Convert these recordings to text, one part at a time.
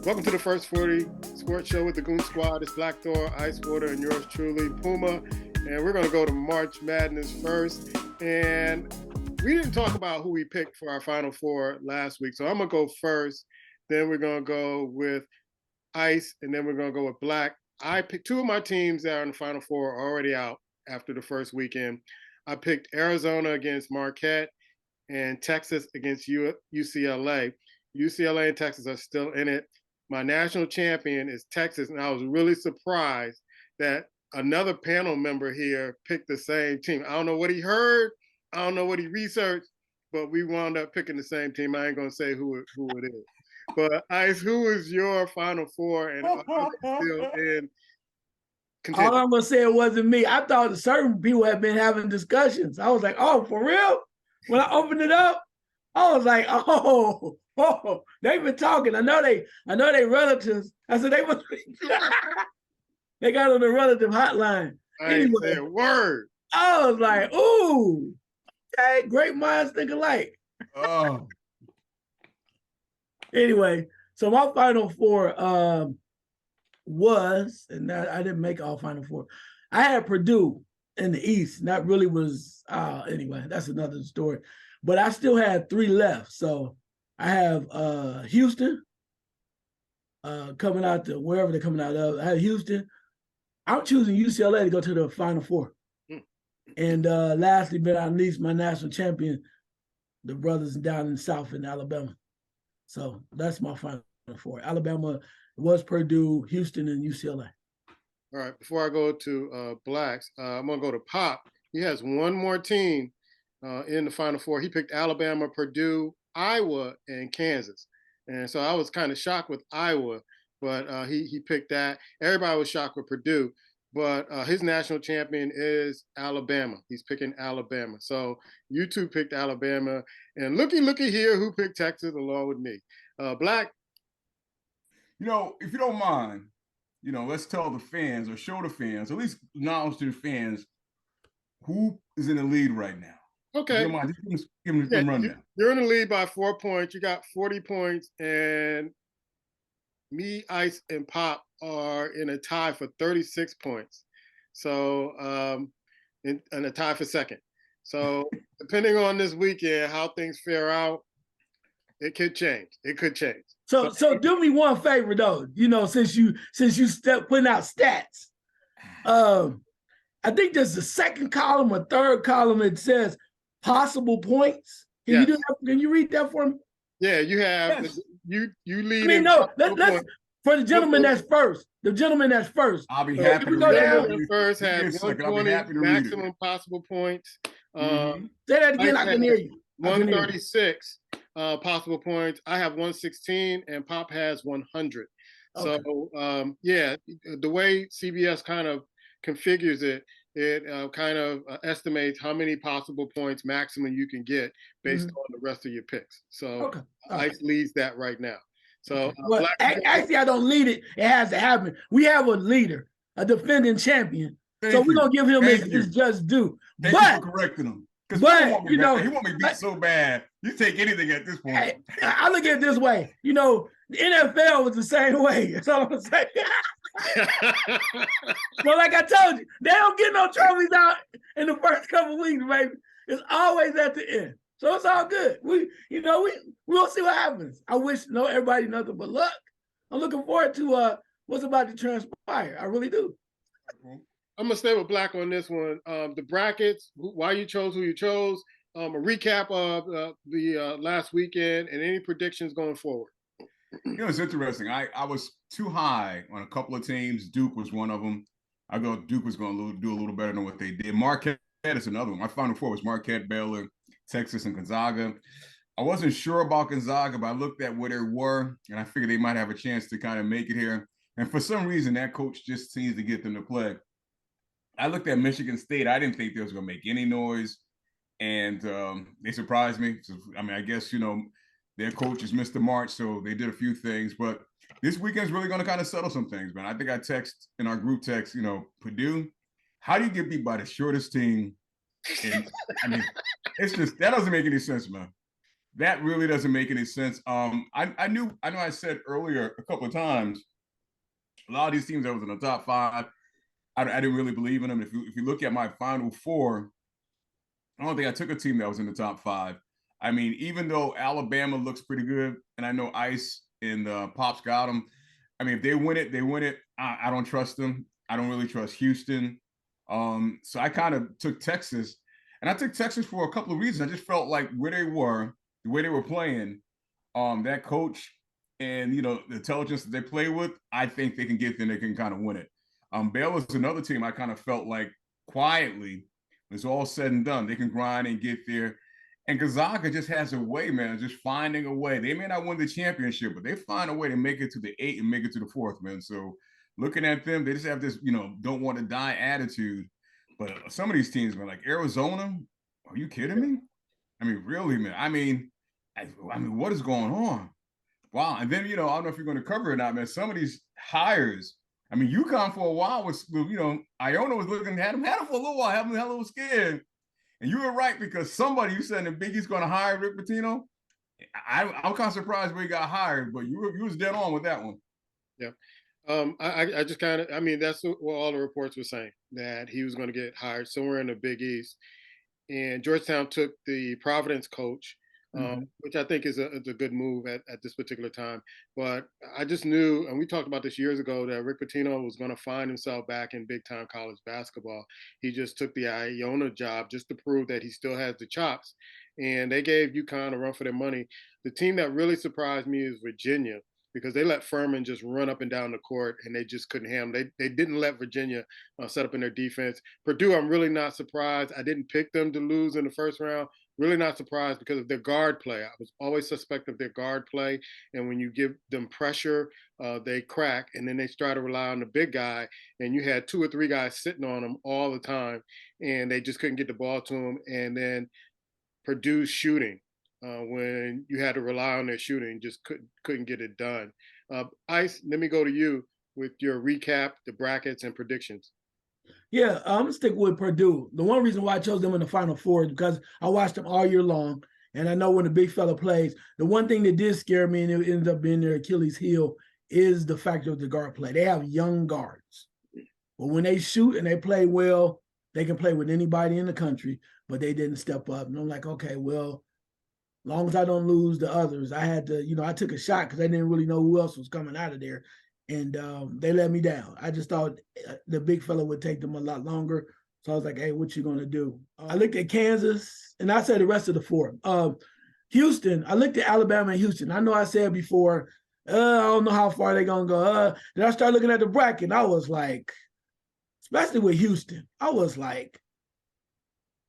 Welcome to the First 40 Sports Show with the Goon Squad. It's Black Thor, Ice Water, and yours truly, Puma. And we're going to go to March Madness first. And we didn't talk about who we picked for our Final Four last week. So I'm going to go first. Then we're going to go with Ice, and then we're going to go with Black. I picked two of my teams that are in the Final Four already out after the first weekend. I picked Arizona against Marquette and Texas against UCLA. UCLA and Texas are still in it. My national champion is Texas, and I was really surprised that another panel member here picked the same team. I don't know what he heard. I don't know what he researched, but we wound up picking the same team. I ain't going to say who it is. But, Ice, who is your Final Four, and are they still in contention? All I'm going to say, it wasn't me. I thought certain people had been having discussions. I was like, oh, for real? When I opened it up, I was like, oh, they've been talking. I know they relatives. I said they must be. They got on the relative hotline. I ain't say a word. I was like, ooh, okay, great minds think alike. Oh. Anyway, so my Final Four was, and I didn't make all Final Four. I had Purdue in the East, and that really was, anyway, that's another story. But I still had three left. So I have Houston coming out to wherever they're coming out of. I have Houston. I'm choosing UCLA to go to the Final Four. And lastly, but not least, my national champion, the brothers down in the South in Alabama. So that's my Final Four. Alabama was Purdue, Houston, and UCLA. All right, before I go to Blacks, I'm going to go to Pop. He has one more team in the Final Four. He picked Alabama, Purdue, Iowa, and Kansas. And so I was kind of shocked with Iowa, but he picked that. Everybody was shocked with Purdue, but his national champion is Alabama. He's picking Alabama. So you two picked Alabama. And looky here who picked Texas along with me. Black? You know, if you don't mind, you know, let's tell the fans or show the fans, at least acknowledge to the fans who is in the lead right now. Okay. You don't mind, just give them rundown. You're in the lead by 4 points. You got 40 points, and me, Ice, and Pop are in a tie for 36 points. So, and a tie for second. So, depending on this weekend, how things fare out, it could change. It could change. So do me one favor though. You know, since you putting out stats, I think there's the second column or third column. It says possible points. Can you do that? Can you read that for me? Yeah, you have you lead. I mean, no. Let's for the gentleman that's first. The gentleman that's first. I'll be happy to read it. First has 120 maximum possible points. Say that again. I can hear you. 136 possible points. I have 116, and Pop has 100. Okay. So the way CBS kind of configures it, it kind of estimates how many possible points maximum you can get based on the rest of your picks. So Ice leads that right now. So actually, I don't lead it. It has to happen. We have a leader, a defending champion. So we're gonna give him his just due. Thank you for correcting him. But you know, he want me beat so bad. You take anything at this point. I look at it this way. You know, the NFL was the same way. That's all I'm saying. Well, like I told you, they don't get no trophies out in the first couple of weeks, baby. It's always at the end. So it's all good. We'll see what happens. I wish everybody nothing but luck. I'm looking forward to what's about to transpire. I really do. I'm gonna stay with Black on this one. The brackets, why you chose who you chose, a recap of the last weekend, and any predictions going forward. You know, it's interesting. I was too high on a couple of teams. Duke was one of them. I thought Duke was going to do a little better than what they did. Marquette is another one. My Final Four was Marquette, Baylor, Texas, and Gonzaga. I wasn't sure about Gonzaga, but I looked at where they were, and I figured they might have a chance to kind of make it here. And for some reason, that coach just seems to get them to play. I looked at Michigan State. I didn't think they was going to make any noise, and they surprised me. So, I mean, I guess, you know, their coach is Mr. March, so they did a few things. But this weekend's really going to kind of settle some things, man. I think I text in our group text, you know, Purdue, how do you get beat by the shortest team? And, I mean, it's just, that doesn't make any sense, man. That really doesn't make any sense. I know I said earlier a couple of times, a lot of these teams that was in the top five, I didn't really believe in them. If you look at my final four, I don't think I took a team that was in the top five. I mean, even though Alabama looks pretty good, and I know Ice and Pops got them. I mean, if they win it, they win it. I don't trust them. I don't really trust Houston. So I kind of took Texas, and I took Texas for a couple of reasons. I just felt like where they were, the way they were playing, that coach, and the intelligence that they play with, I think they can get there. They can kind of win it. Baylor's another team I kind of felt like quietly, when it's all said and done, they can grind and get there. And Gonzaga just has a way, man, just finding a way. They may not win the championship, but they find a way to make it to the 8 and make it to the 4th, man. So looking at them, they just have this, don't want to die attitude. But some of these teams, man, like Arizona, are you kidding me? I mean, really, man. I mean, what is going on? Wow. And then, I don't know if you're going to cover it or not, man. Some of these hires, I mean, UConn for a while was, Iona was looking at him, had him for a little while, having a little scared. And you were right, because somebody, you said that Big East going to hire Rick Pitino. I'm kind of surprised where he got hired, but you was dead on with that one. Yeah. I just kind of, I mean, that's what all the reports were saying, that he was going to get hired somewhere in the Big East. And Georgetown took the Providence coach, which I think is a good move at this particular time. But I just knew, and we talked about this years ago, that Rick Pitino was going to find himself back in big-time college basketball. He just took the Iona job just to prove that he still has the chops. And they gave UConn a run for their money. The team that really surprised me is Virginia, because they let Furman just run up and down the court, and they just couldn't handle. They didn't let Virginia set up in their defense. Purdue, I'm really not surprised. I didn't pick them to lose in the first round. Really not surprised because of their guard play. I was always suspect of their guard play, and when you give them pressure, they crack, and then they start to rely on the big guy, and you had 2 or 3 guys sitting on them all the time, and they just couldn't get the ball to them. And then Purdue's shooting. When you had to rely on their shooting, just couldn't get it done. Ice, let me go to you with your recap, the brackets, and predictions. Yeah, I'm gonna stick with Purdue. The one reason why I chose them in the Final Four is because I watched them all year long, and I know when the big fella plays, the one thing that did scare me, and it ended up being their Achilles heel, is the factor of the guard play. They have young guards, but when they shoot and they play well, they can play with anybody in the country. But they didn't step up, and I'm like, okay, well, as long as I don't lose the others, I had to, I took a shot because I didn't really know who else was coming out of there. And they let me down. I just thought the big fella would take them a lot longer. So I was like, hey, what you going to do? I looked at Kansas, and I said the rest of the 4. Houston, I looked at Alabama and Houston. I know I said before, I don't know how far they're going to go. Then I started looking at the bracket, and I was like, especially with Houston, I was like,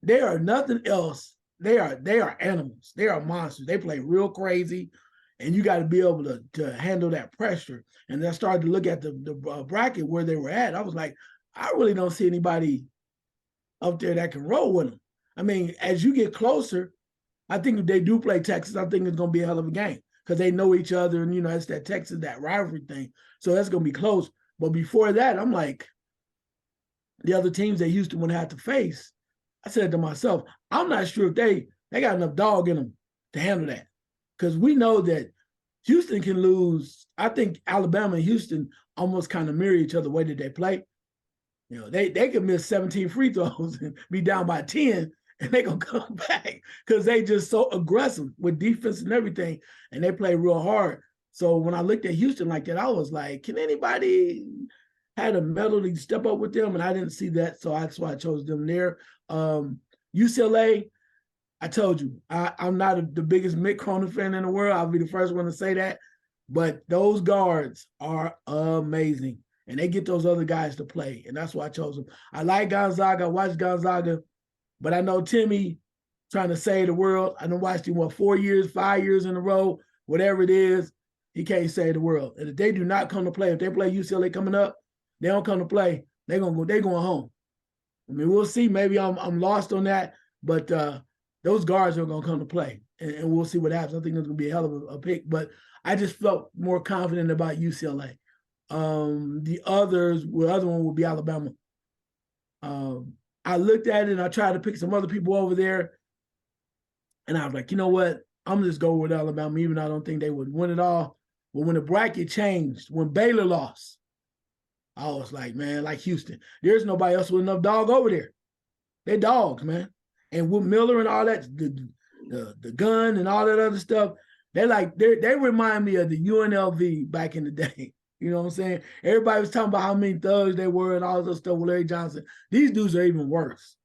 they are nothing else. They are animals. They are monsters. They play real crazy, and you got to be able to handle that pressure. And then I started to look at the bracket where they were at. I was like, I really don't see anybody up there that can roll with them. I mean, as you get closer, I think if they do play Texas, I think it's going to be a hell of a game because they know each other, and it's that Texas, that rivalry thing. So that's going to be close. But before that, I'm like, the other teams that Houston would have to face, I said to myself, I'm not sure if they got enough dog in them to handle that. Because we know that Houston can lose. I think Alabama and Houston almost kind of mirror each other the way that they play. They could miss 17 free throws and be down by 10, and they're going to come back because they just so aggressive with defense and everything, and they play real hard. So when I looked at Houston like that, I was like, can anybody had a medal to step up with them? And I didn't see that, so that's why I chose them there. UCLA, I told you, I'm not the biggest Mick Cronin fan in the world. I'll be the first one to say that. But those guards are amazing, and they get those other guys to play, and that's why I chose them. I like Gonzaga. I watched Gonzaga, but I know Timmy trying to save the world. I done watched him, 4 years, 5 years in a row, whatever it is. He can't save the world. And if they do not come to play, if they play UCLA coming up, they don't come to play, they're going home. I mean, we'll see. Maybe I'm lost on that, but those guards are going to come to play, and we'll see what happens. I think there's going to be a hell of a pick, but I just felt more confident about UCLA. The other one would be Alabama. I looked at it, and I tried to pick some other people over there, and I was like, you know what? I'm just go with Alabama, even though I don't think they would win it all. But when the bracket changed, when Baylor lost, I was like, man, like Houston, there's nobody else with enough dog over there. They dogs, man. And with Miller and all that, the gun and all that other stuff, they remind me of the UNLV back in the day. You know what I'm saying? Everybody was talking about how many thugs they were and all this stuff with Larry Johnson. These dudes are even worse.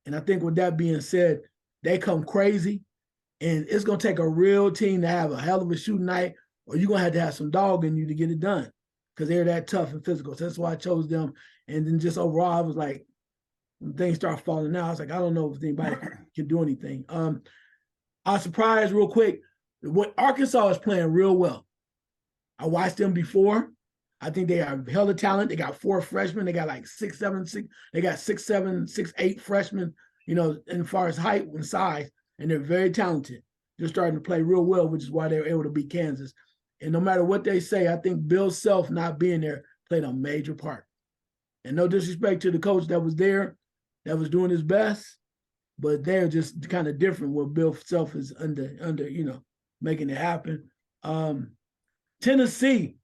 And I think with that being said, they come crazy, and it's gonna take a real team to have a hell of a shooting night, or you're gonna have to have some dog in you to get it done, because they're that tough and physical. So that's why I chose them. And then just overall, I was like, when things start falling out, I was like, I don't know if anybody can do anything. I was surprised real quick. What Arkansas is playing real well. I watched them before. I think they are hella talent. They got 4 freshmen. They got like 6'7", they got 6'7", 6'8" freshmen, you know, as far as height and size, and they're very talented. They're starting to play real well, which is why they were able to beat Kansas. And no matter what they say, I think Bill Self not being there played a major part. And no disrespect to the coach that was there, that was doing his best, but they're just kind of different where Bill Self is under, you know, making it happen. Tennessee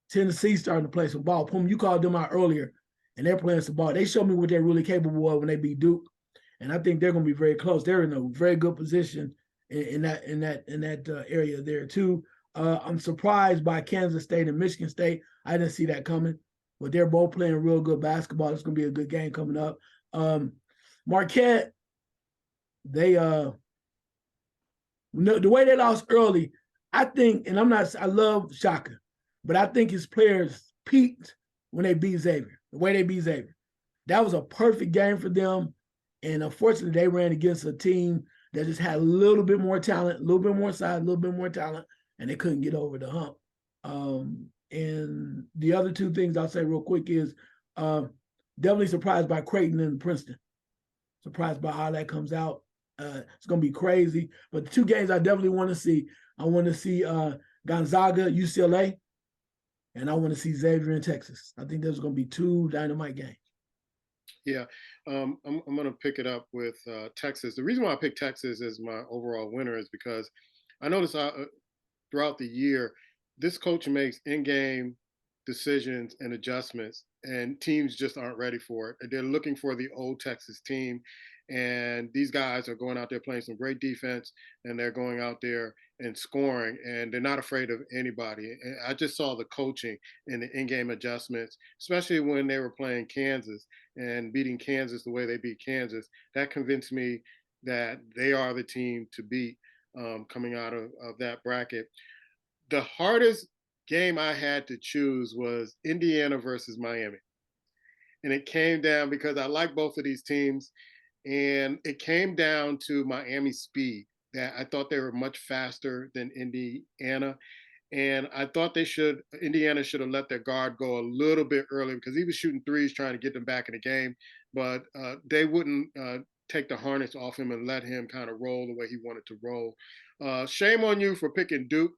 starting to play some ball. Pum, you called them out earlier, and they're playing some ball. They showed me what they're really capable of when they beat Duke, and I think they're going to be very close. They're in a very good position in that area there too. I'm surprised by Kansas State and Michigan State. I didn't see that coming, but they're both playing real good basketball. It's going to be a good game coming up. Marquette, the way they lost early, I think, and I love Shaka, but I think his players peaked when they beat Xavier, the way they beat Xavier. That was a perfect game for them. And unfortunately, they ran against a team that just had a little bit more talent, a little bit more size, a little bit more talent, and they couldn't get over the hump. And the other 2 things I'll say real quick is definitely surprised by Creighton and Princeton. Surprised by how that comes out. It's going to be crazy. But the 2 games I definitely want to see, I want to see Gonzaga, UCLA, and I want to see Xavier in Texas. I think there's going to be 2 dynamite games. Yeah, I'm going to pick it up with Texas. The reason why I picked Texas as my overall winner is because I noticed throughout the year, this coach makes in-game decisions and adjustments, and teams just aren't ready for it. They're looking for the old Texas team, and these guys are going out there playing some great defense, and they're going out there and scoring, and they're not afraid of anybody. And I just saw the coaching and the in-game adjustments, especially when they were playing Kansas and beating Kansas the way they beat Kansas. That convinced me that they are the team to beat coming out of that bracket. The hardest game I had to choose was Indiana versus Miami. And it came down because I like both of these teams. And it came down to Miami's speed. That I thought they were much faster than Indiana. And I thought Indiana should have let their guard go a little bit earlier because he was shooting threes trying to get them back in the game. But they wouldn't take the harness off him and let him kind of roll the way he wanted to roll. Shame on you for picking Duke,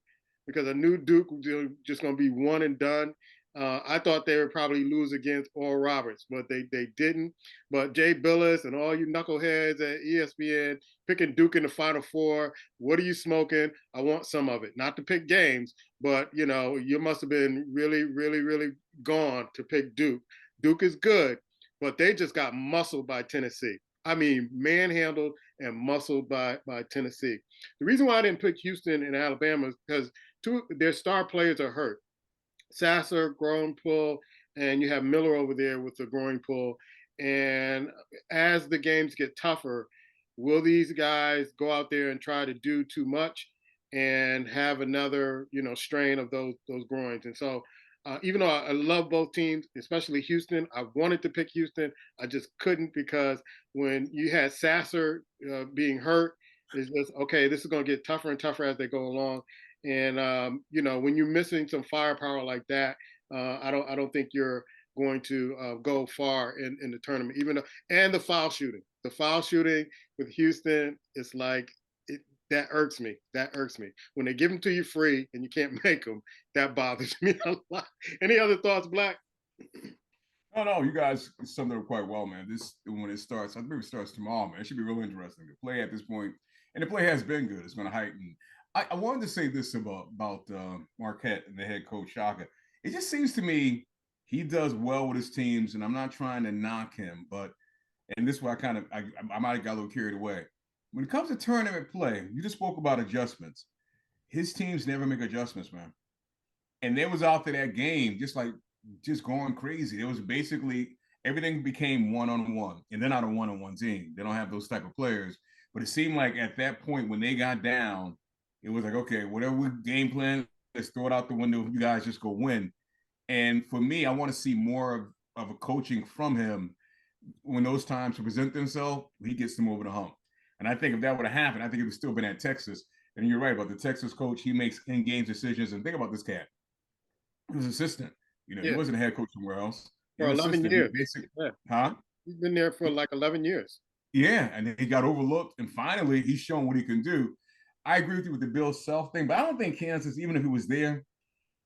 because I knew Duke was just going to be one and done. I thought they would probably lose against Oral Roberts, but they didn't. But Jay Billis and all you knuckleheads at ESPN picking Duke in the Final Four, what are you smoking? I want some of it. Not to pick games, but, you know, you must have been really, really, really gone to pick Duke. Duke is good, but they just got muscled by Tennessee. I mean, manhandled and muscled by Tennessee. The reason why I didn't pick Houston and Alabama is because their star players are hurt. Sasser, groin pull, and you have Miller over there with the groin pull. And as the games get tougher, will these guys go out there and try to do too much and have another, you know, strain of those groins? And so, even though I love both teams, especially Houston, I wanted to pick Houston. I just couldn't, because when you had Sasser being hurt, it's just, okay, this is going to get tougher and tougher as they go along. And you know, when you're missing some firepower like that, I don't think you're going to go far in the tournament. Even though, and the foul shooting with Houston, it's like that irks me. That irks me when they give them to you free and you can't make them. That bothers me a lot. Any other thoughts, Black? No, you guys summed it up quite well, man. When it starts, I believe it starts tomorrow, man. It should be real interesting to play at this point. and the play has been good. It's going to heighten. I wanted to say this about Marquette and the head coach Shaka. It just seems to me he does well with his teams, and I'm not trying to knock him, but and this is why I might have got a little carried away. When it comes to tournament play, you just spoke about adjustments. His teams never make adjustments, man. And they was out there that game just going crazy. It was basically everything became one-on-one, and they're not a one-on-one team. They don't have those type of players. But it seemed like at that point when they got down, it was like, okay, whatever we game plan, let's throw it out the window. You guys just go win. And for me, I want to see more of a coaching from him when those times present themselves. He gets them over the hump. And I think if that would have happened, I think it would still been at Texas. And you're right about the Texas coach. He makes in-game decisions. And think about this cat. He was assistant. He wasn't a head coach somewhere else. For 11 years. Huh? He's been there for like 11 years. Yeah, and he got overlooked. And finally, he's shown what he can do. I agree with you with the Bill Self thing, but I don't think Kansas, even if he was there,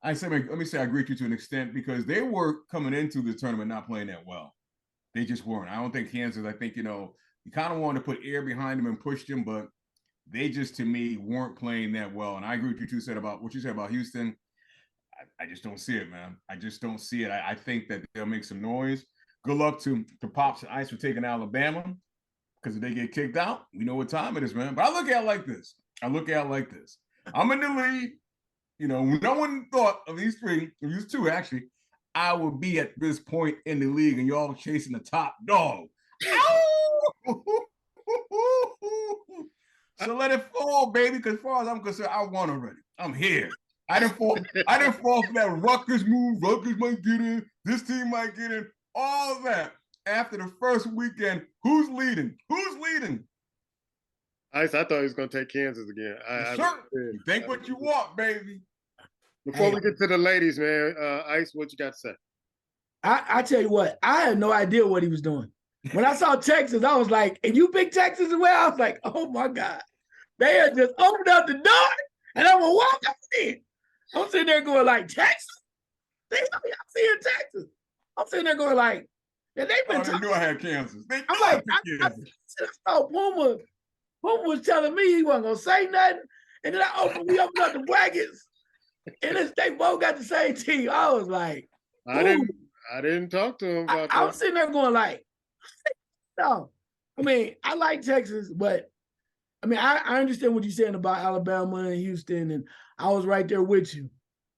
let me say I agree with you to an extent because they were coming into the tournament not playing that well. They just weren't. I don't think Kansas, I think, you kind of wanted to put air behind them and push them, but they just, to me, weren't playing that well. And I agree with you about what you said about Houston. I just don't see it, man. I just don't see it. I think that they'll make some noise. Good luck to Pops and Ice for taking Alabama because if they get kicked out, we know what time it is, man. But I look at it like this. I'm in the league. No one thought of these two, actually, I would be at this point in the league and y'all chasing the top dog. So let it fall, baby, because as far as I'm concerned, I won already. I'm here. I didn't fall for that Rutgers move. Rutgers might get in. This team might get in. All that. After the first weekend, who's leading? Ice, I thought he was going to take Kansas again. You think what you want, baby. Before we get to the ladies, man, Ice, what you got to say? I tell you what, I had no idea what he was doing. When I saw Texas, I was like, and you picked Texas as well? I was like, oh, my God. They had just opened up the door, and I'm going to walk up in. I'm sitting there going like, Texas? I'm seeing Texas. I'm sitting there going like, and they've been they knew I had Kansas. I'm like, Puma was telling me he wasn't going to say nothing. And then we opened up the brackets. And they both got the same team. I was like, I didn't talk to him about that. I was sitting there going like, no. I mean, I like Texas, but I mean, I understand what you're saying about Alabama and Houston, and I was right there with you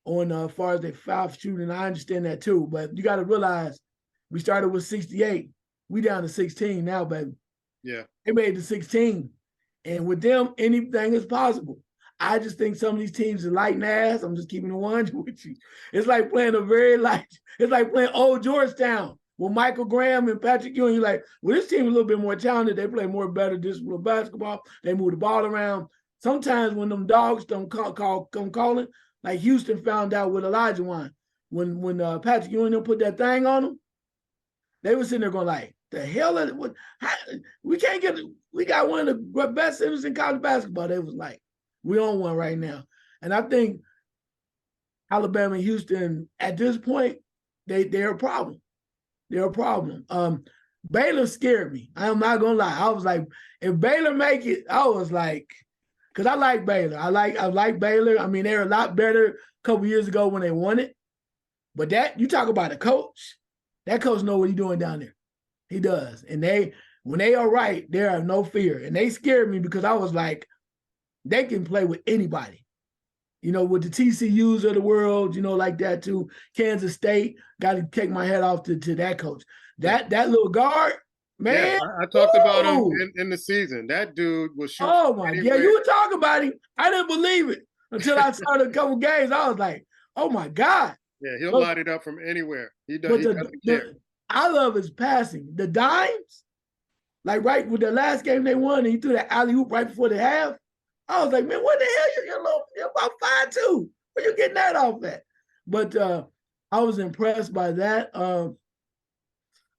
on as far as the foul shooting. I understand that too, but you got to realize we started with 68. We down to 16 now, baby. Yeah. They made the 16. And with them, anything is possible. I just think some of these teams are lighting ass. I'm just keeping the 100 with you. It's like playing it's like playing old Georgetown with Michael Graham and Patrick Ewing. You're like, well, this team is a little bit more talented. They play more better disciplined basketball. They move the ball around. Sometimes when them dogs come calling, like Houston found out with Elijah Wan, when Patrick Ewing put that thing on them, they were sitting there going like, the hell is it? We got one of the best centers in college basketball. They was like, we on one right now. And I think Alabama and Houston, at this point, they're a problem. They're a problem. Baylor scared me. I'm not going to lie. I was like, if Baylor make it, I was like, because I like Baylor. I like Baylor. I mean, they were a lot better a couple years ago when they won it. But you talk about a coach, that coach knows what he's doing down there. He does. And when they are right, they have no fear. And they scared me because I was like, they can play with anybody. With the TCUs of the world, like that too. Kansas State, got to take my head off to that coach. That little guard, man. Yeah, I talked about him in the season. That dude was shooting. Oh, my. Yeah, you were talking about him. I didn't believe it until I started a couple games. I was like, oh, my God. Yeah, he'll light it up from anywhere. He doesn't care. I love his passing. The dimes, like right with the last game they won, and he threw that alley-oop right before the half. I was like, man, what the hell? You're about 5'2". Where you getting that off at? But I was impressed by that. I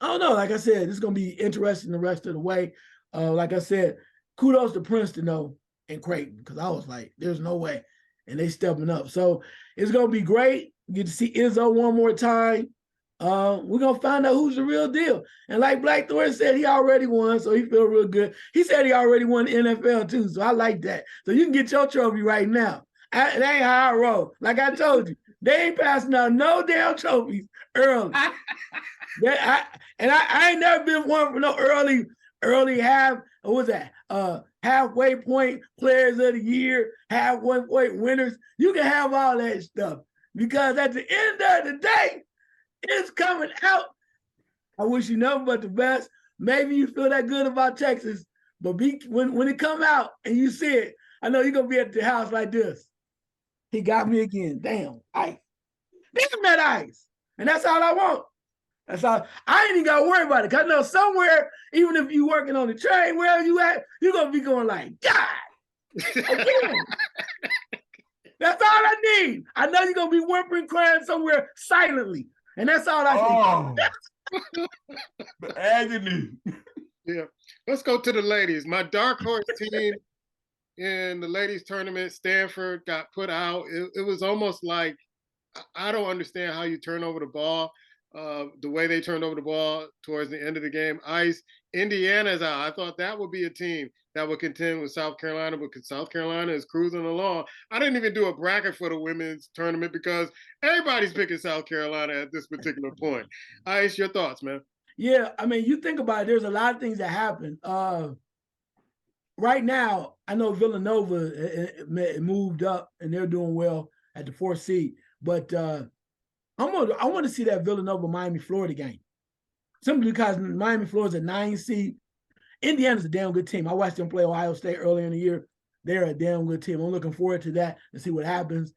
don't know. Like I said, it's going to be interesting the rest of the way. Like I said, kudos to Princeton, though, and Creighton, because I was like, there's no way. And they stepping up. So it's going to be great. You get to see Izzo one more time. we're gonna find out who's the real deal. And like Black Thor said, he already won, so he feel real good. He said he already won the NFL too, so I like that. So you can get your trophy right now. It ain't how I roll. Like I told you, they ain't passing out no damn trophies early. I ain't never been one for no early halfway point players of the year, halfway point winners. You can have all that stuff because at the end of the day, it's coming out. I wish you nothing but the best. Maybe you feel that good about Texas, but when it come out and you see it, I know you're gonna be at the house like this. He got me again. Damn, ice. Damn that ice. And that's all I want. That's all. I ain't even gotta worry about it. Cause I know somewhere, even if you working on the train, wherever you at, you're gonna be going like, God. Again. That's all I need. I know you're gonna be whimpering, crying somewhere silently. And that's all I need. The agony. Yeah. Let's go to the ladies. My dark horse team in the ladies tournament, Stanford, got put out. It was almost like, I don't understand how you turn over the ball. The way they turned over the ball towards the end of the game. Indiana's out. I thought that would be a team that would contend with South Carolina, because South Carolina is cruising along. I didn't even do a bracket for the women's tournament because everybody's picking South Carolina at this particular point. Ice, your thoughts, man? Yeah, I mean, you think about it, there's a lot of things that happen. Right now, I know Villanova moved up and they're doing well at the 4th seed, but I want to see that Villanova Miami Florida game. Simply because Miami Florida's a 9 seed. Indiana's a damn good team. I watched them play Ohio State earlier in the year. They're a damn good team. I'm looking forward to that and see what happens.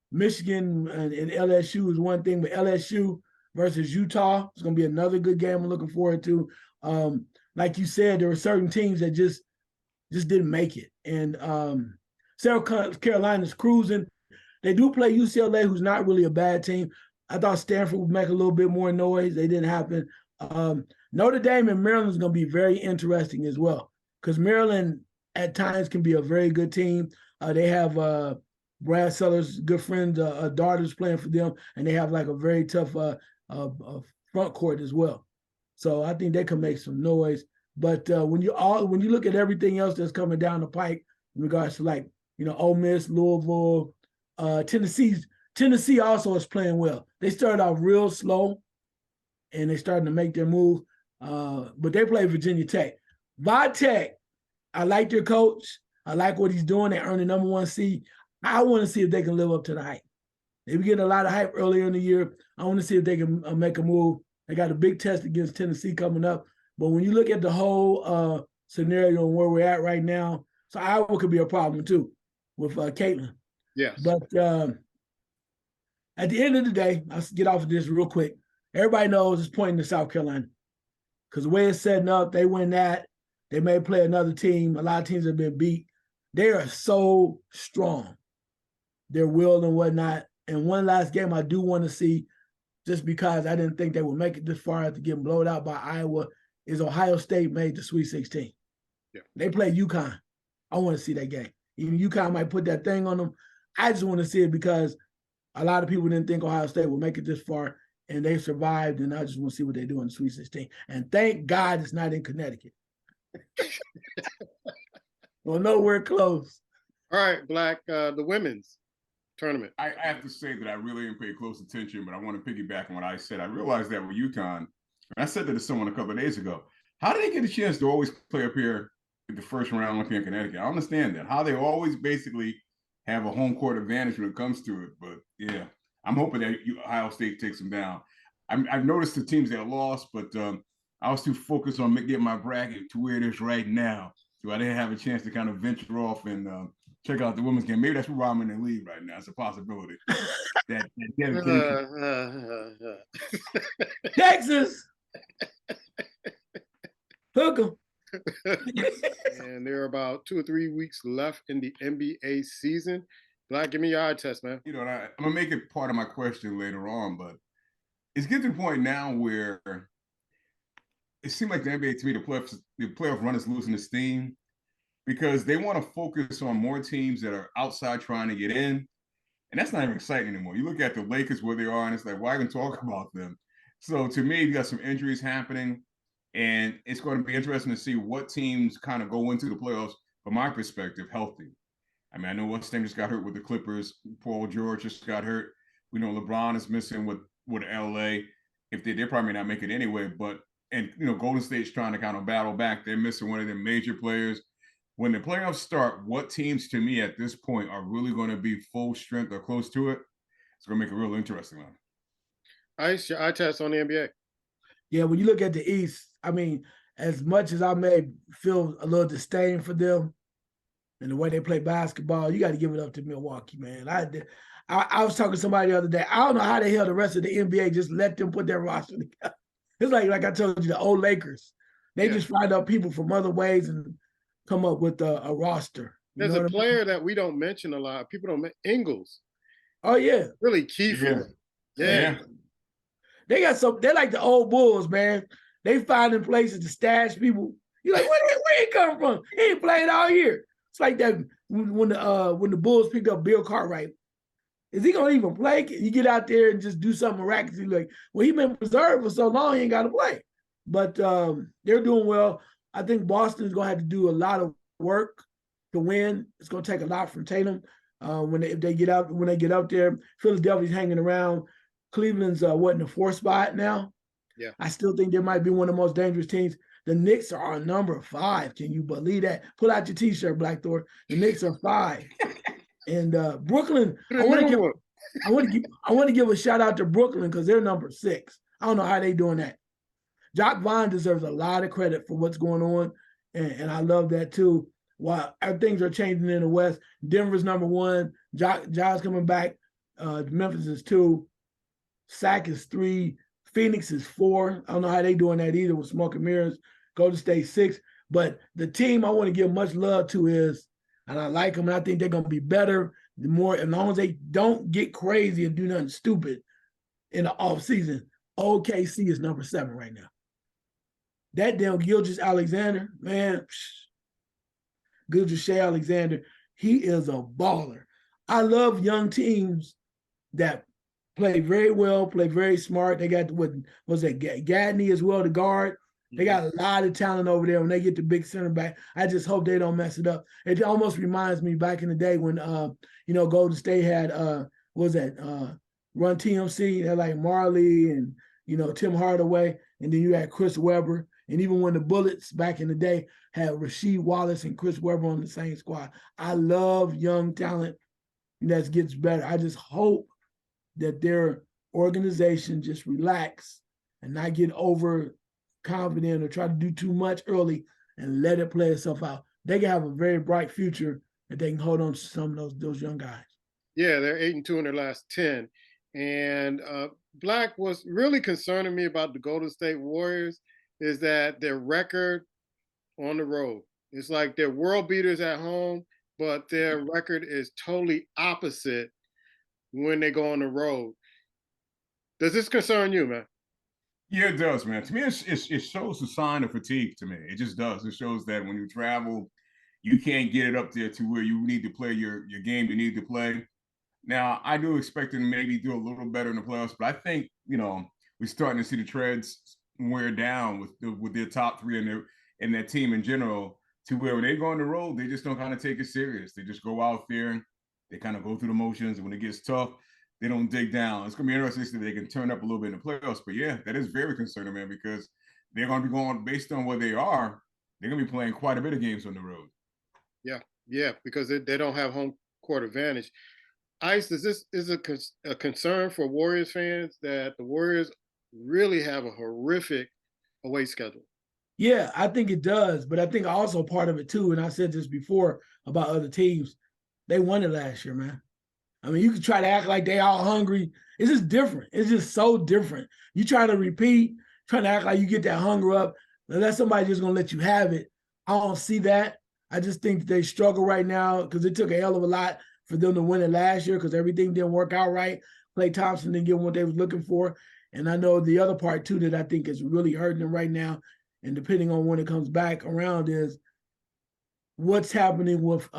Michigan and LSU is one thing, but LSU versus Utah is going to be another good game I'm looking forward to. Like you said, there were certain teams that just didn't make it. And South Carolina's cruising. They do play UCLA, who's not really a bad team. I thought Stanford would make a little bit more noise. They didn't happen. Notre Dame and Maryland is going to be very interesting as well, because Maryland at times can be a very good team. They have Brad Sellers' good friend, daughters playing for them, and they have like a very tough front court as well. So I think they can make some noise. But when you look at everything else that's coming down the pike in regards to, like, Ole Miss, Louisville, Tennessee also is playing well. They started off real slow, and they're starting to make their move. But they play Virginia Tech. Tech, I like their coach. I like what he's doing. They earned the number 1 seed. I want to see if they can live up to the hype. They were getting a lot of hype earlier in the year. I want to see if they can make a move. They got a big test against Tennessee coming up. But when you look at the whole scenario and where we're at right now, so Iowa could be a problem too with Caitlin. Yes. But at the end of the day, I'll get off of this real quick. Everybody knows it's pointing to South Carolina, because the way it's setting up, they win that. They may play another team. A lot of teams have been beat. They are so strong, their will and whatnot. And one last game I do want to see, just because I didn't think they would make it this far after getting blown out by Iowa, is Ohio State made the Sweet 16. Yeah. They play UConn. I want to see that game. Even UConn might put that thing on them. I just want to see it because a lot of people didn't think Ohio State would make it this far, and they survived, and I just want to see what they do in the Sweet 16. And thank God it's not in Connecticut. Well, nowhere close. All right, Black, the women's tournament. I have to say that I really didn't pay close attention, but I want to piggyback on what I said. I realized that with UConn, and I said that to someone a couple of days ago, how do they get a chance to always play up here in the first round looking in Connecticut? I don't understand that. How they always basically have a home court advantage when it comes to it. But yeah, I'm hoping that Ohio State takes them down. I've noticed the teams that lost, but I was too focused on getting my bracket to where it is right now. So I didn't have a chance to kind of venture off and check out the women's game. Maybe that's where I'm in the league right now. It's a possibility. that Texas. Hook 'em. And there are about 2 or 3 weeks left in the NBA season. Black, give me your eye test, man. I'm going to make it part of my question later on, but it's getting to the point now where it seems like the NBA, to me, the playoff run is losing its steam because they want to focus on more teams that are outside trying to get in. And that's not even exciting anymore. You look at the Lakers where they are, and it's like, why even talk about them? So to me, you got some injuries happening, and it's going to be interesting to see what teams kind of go into the playoffs, from my perspective, healthy. I mean, I know what's name just got hurt with the Clippers. Paul George just got hurt. We know LeBron is missing with LA. If they're probably not making it anyway, but Golden State's trying to kind of battle back. They're missing one of their major players. When the playoffs start, what teams to me at this point are really going to be full strength or close to it? It's going to make a real interesting one. I test on the NBA. Yeah, when you look at the East, I mean, as much as I may feel a little disdain for them and the way they play basketball, you got to give it up to Milwaukee, man. I was talking to somebody the other day. I don't know how the hell the rest of the NBA just let them put their roster together. It's like I told you, the old Lakers. They just find out people from other ways and come up with a roster. There's a player that we don't mention a lot. People don't mention Ingles. Oh, yeah. Really key for them. Yeah. They got some, they're like the old Bulls, man. They finding places to stash people. You're like, where he come from? He ain't played all year. It's like that when the Bulls picked up Bill Cartwright. Is he gonna even play? You get out there and just do something miraculously like, well, he been preserved for so long, he ain't got to play. But they're doing well. I think Boston is gonna have to do a lot of work to win. It's gonna take a lot from Tatum when they get up there. Philadelphia's hanging around. Cleveland's in the 4th spot now. Yeah, I still think they might be one of the most dangerous teams. The Knicks are number 5. Can you believe that? Pull out your T-shirt, Blackthorn. The Knicks are 5. And Brooklyn, I want to give a shout out to Brooklyn because they're number 6. I don't know how they doing that. Jock Vaughn deserves a lot of credit for what's going on, and I love that too. While things are changing in the West, Denver's number 1. Jock's coming back. Memphis is 2. Sac is 3. Phoenix is 4. I don't know how they doing that either with smoke and mirrors. Golden State 6. But the team I want to give much love to is, and I like them, and I think they're going to be better the more, as long as they don't get crazy and do nothing stupid in the offseason. OKC is number 7 right now. That damn Gilgeous-Alexander, man, Gilgeous Alexander, he is a baller. I love young teams that play very well, play very smart. They got Gadney as well, the guard. They got a lot of talent over there. When they get the big center back, I just hope they don't mess it up. It almost reminds me back in the day when Golden State had Run TMC. They're like Marley and Tim Hardaway, and then you had Chris Webber. And even when the Bullets back in the day had Rasheed Wallace and Chris Webber on the same squad. I love young talent that gets better. I just hope that their organization just relax and not get overconfident or try to do too much early and let it play itself out. They can have a very bright future if they can hold on to some of those young guys. Yeah, they're 8-2 in their last 10. And Black, what's really concerning me about the Golden State Warriors is that their record on the road. It's like they're world beaters at home, but their record is totally opposite when they go on the road. Does this concern you, man? Yeah, it does, man. To me, it shows a sign of fatigue to me. It just does. It shows that when you travel, you can't get it up there to where you need to play your game you need to play. Now, I do expect them to maybe do a little better in the playoffs, but I think, we're starting to see the treads wear down with their top 3 and their team in general, to where when they go on the road, they just don't kind of take it serious. They just go out there, they kind of go through the motions, and when it gets tough, they don't dig down. It's going to be interesting to see if they can turn up a little bit in the playoffs. But yeah, that is very concerning, man, because they're going to be going based on where they are. They're going to be playing quite a bit of games on the road. Yeah, because they don't have home court advantage. Ice, is this a concern for Warriors fans that the Warriors really have a horrific away schedule? Yeah, I think it does. But I think also part of it too, and I said this before about other teams, they won it last year, man. I mean, you can try to act like they all hungry. It's just different. It's just so different. You try to repeat, trying to act like you get that hunger up, unless somebody's just going to let you have it. I don't see that. I just think that they struggle right now because it took a hell of a lot for them to win it last year because everything didn't work out right. Klay Thompson didn't get what they was looking for. And I know the other part, too, that I think is really hurting them right now, and depending on when it comes back around, is what's happening with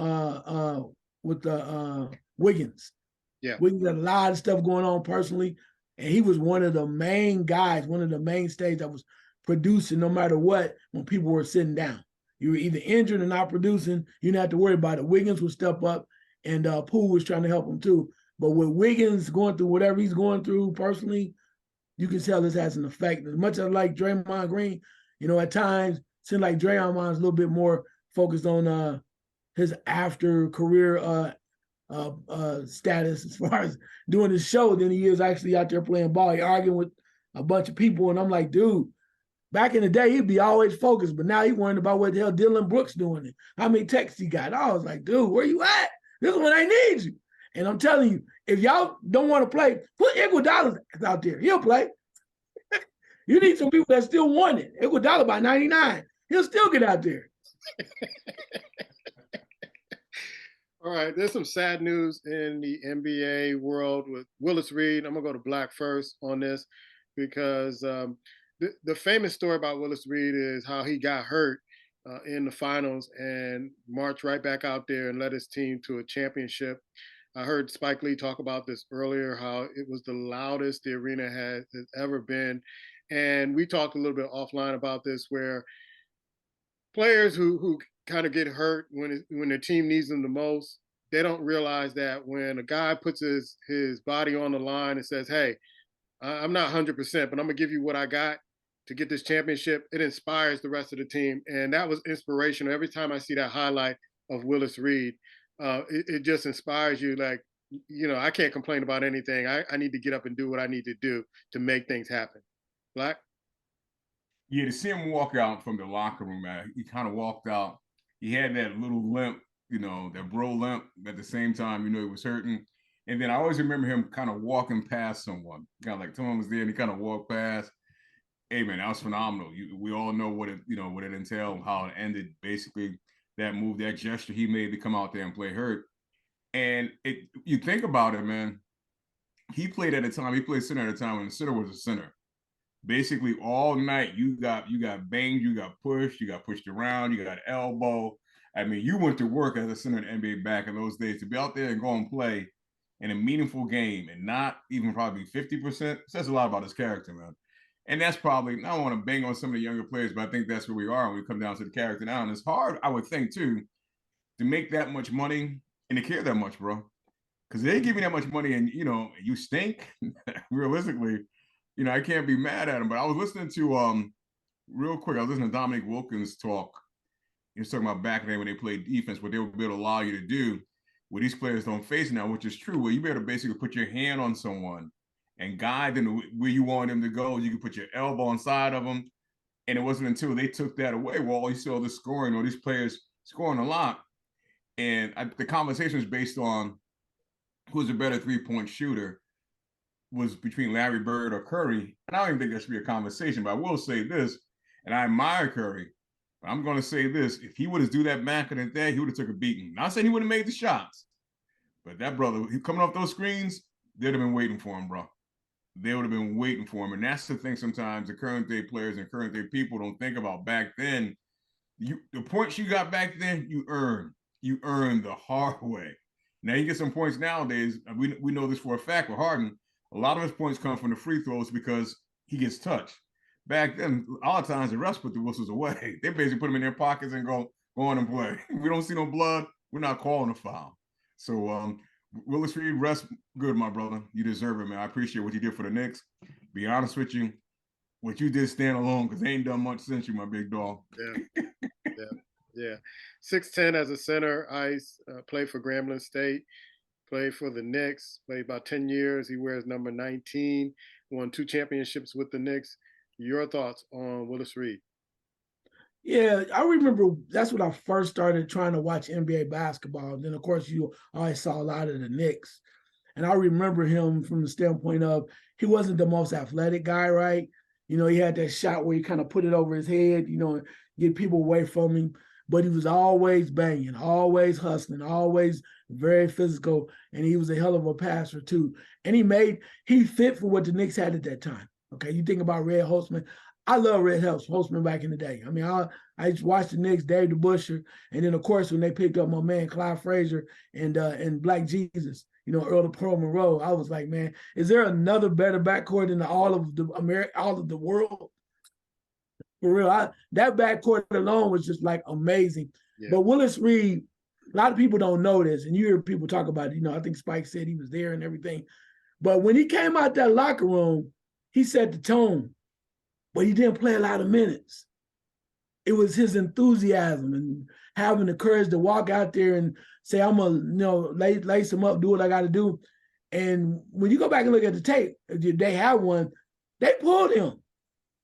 Wiggins. Yeah. Wiggins had a lot of stuff going on personally, and he was one of the main guys, one of the mainstays that was producing no matter what when people were sitting down. You were either injured or not producing. You didn't have to worry about it. Wiggins would step up, and Poole was trying to help him too. But with Wiggins going through whatever he's going through personally, you can tell this has an effect. As much as I like Draymond Green, at times it seems like Draymond's a little bit more focused on his after career status as far as doing his show than he is actually out there playing ball. He arguing with a bunch of people, and I'm like, dude, back in the day, he'd be always focused, but now he's worrying about what the hell Dylan Brooks doing and how many texts he got. I was like, dude, where you at? This is when I need you. And I'm telling you, if y'all don't want to play, put Iguodala out there. He'll play. You need some people that still want it. Iguodala by 99. He'll still get out there. All right, there's some sad news in the NBA world with Willis Reed. I'm going to go to Black first on this because the famous story about Willis Reed is how he got hurt in the finals and marched right back out there and led his team to a championship. I heard Spike Lee talk about this earlier, how it was the loudest the arena has ever been. And we talked a little bit offline about this, where players who kind of get hurt when their team needs them the most, they don't realize that when a guy puts his body on the line and says, hey, I'm not 100%, but I'm going to give you what I got to get this championship, it inspires the rest of the team. And that was inspirational. Every time I see that highlight of Willis Reed, it just inspires you. Like, I can't complain about anything. I need to get up and do what I need to do to make things happen. Black? Yeah, to see him walk out from the locker room, man, he kind of walked out. He had that little limp, that bro limp. At the same time, he was hurting. And then I always remember him kind of walking past someone. Kind of like someone was there and he kind of walked past. Hey, man, that was phenomenal. We all know what it entailed, how it ended. Basically, that move, that gesture he made to come out there and play hurt. And you think about it, man. He played center at a time when the center was a center. Basically, all night you got banged, you got pushed around, you got elbow. I mean, you went to work as a center in the NBA back in those days. To be out there and go and play in a meaningful game and not even probably 50% says a lot about his character, man. And that's probably, I don't want to bang on some of the younger players, but I think that's where we are when we come down to the character now. And it's hard, I would think, too, to make that much money and to care that much, bro. Because they give you that much money and, you stink, realistically, I can't be mad at him. But I was listening to, real quick, I was listening to Dominic Wilkins talk. He was talking about back then when they played defense, what they would be able to allow you to do, what these players don't face now, which is true, where you be able to basically put your hand on someone and guide them where you want them to go. You can put your elbow inside of them. And it wasn't until they took that away, well, you saw the scoring, or these players scoring a lot. And the conversation was based on who's a better three-point shooter, was between Larry Bird or Curry. And I don't even think that should be a conversation, but I will say this, and I admire Curry, but I'm going to say this. If he would have do that back in the day, he would have took a beating. Not saying he would have made the shots, but that brother, he coming off those screens, they'd have been waiting for him, bro. They would have been waiting for him. And that's the thing sometimes the current day players and current day people don't think about. Back then, the points you got back then, you earned the hard way. Now you get some points nowadays. We know this for a fact with Harden. A lot of his points come from the free throws because he gets touched. Back then, a lot of times the refs put the whistles away. They basically put them in their pockets and go on and play. We don't see no blood, we're not calling a foul. So Willis Reed, rest good, my brother. You deserve it, man. I appreciate what you did for the Knicks. Be honest with you, what you did stand alone, because they ain't done much since you, my big dog. Yeah. 6'10" as a center, Ice, played for Grambling State, played for the Knicks, played about 10 years. He wears number 19, won 2 championships with the Knicks. Your thoughts on Willis Reed? Yeah, I remember that's when I first started trying to watch NBA basketball. And then, of course, you always saw a lot of the Knicks. And I remember him from the standpoint of he wasn't the most athletic guy, right? He had that shot where he kind of put it over his head, and get people away from him. But he was always banging, always hustling, always very physical. And he was a hell of a passer, too. And he fit for what the Knicks had at that time. Okay, you think about Red Holtzman. I love Red Holzman back in the day. I mean, I used to watch the Knicks, Dave DeBusschere, and then of course when they picked up my man Clyde Frazier and Black Jesus, you know, Earl of Pearl Monroe, I was like, man, is there another better backcourt in all of the world? For real, that backcourt alone was just like amazing. Yeah. But Willis Reed, a lot of people don't know this, and you hear people talk about it. You know, I think Spike said he was there and everything. But when he came out that locker room, he set the tone, but he didn't play a lot of minutes. It was his enthusiasm and having the courage to walk out there and say, I'm going to, you know, lace him up, do what I got to do. And when you go back and look at the tape, if they have one, they pulled him.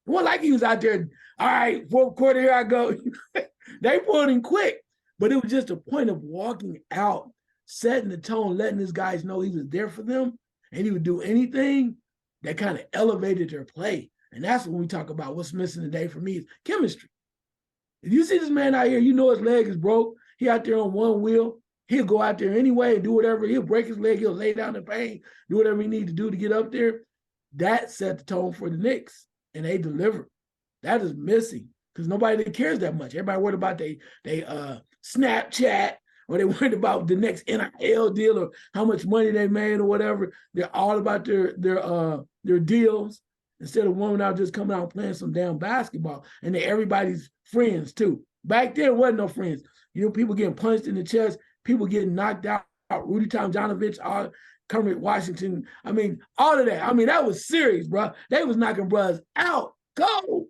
It wasn't like he was out there, all right, fourth quarter, here I go. They pulled him quick. But it was just a point of walking out, setting the tone, letting his guys know he was there for them, and he would do anything that kind of elevated their play. And that's when we talk about what's missing today for me is chemistry. If you see this man out here, you know his leg is broke. He out there on one wheel. He'll go out there anyway and do whatever. He'll break his leg. He'll lay down in pain, do whatever he needs to do to get up there. That set the tone for the Knicks, and they delivered. That is missing because nobody cares that much. Everybody worried about they Snapchat, or they worried about the next NIL deal or how much money they made or whatever. They're all about their deals instead of one out just coming out and playing some damn basketball. And they're everybody's friends too. Back then, wasn't no friends. You know, people getting punched in the chest, people getting knocked out. Rudy Tomjanovich, Kermit Washington. I mean, all of that. I mean, that was serious, bro. They was knocking brothers out. Go.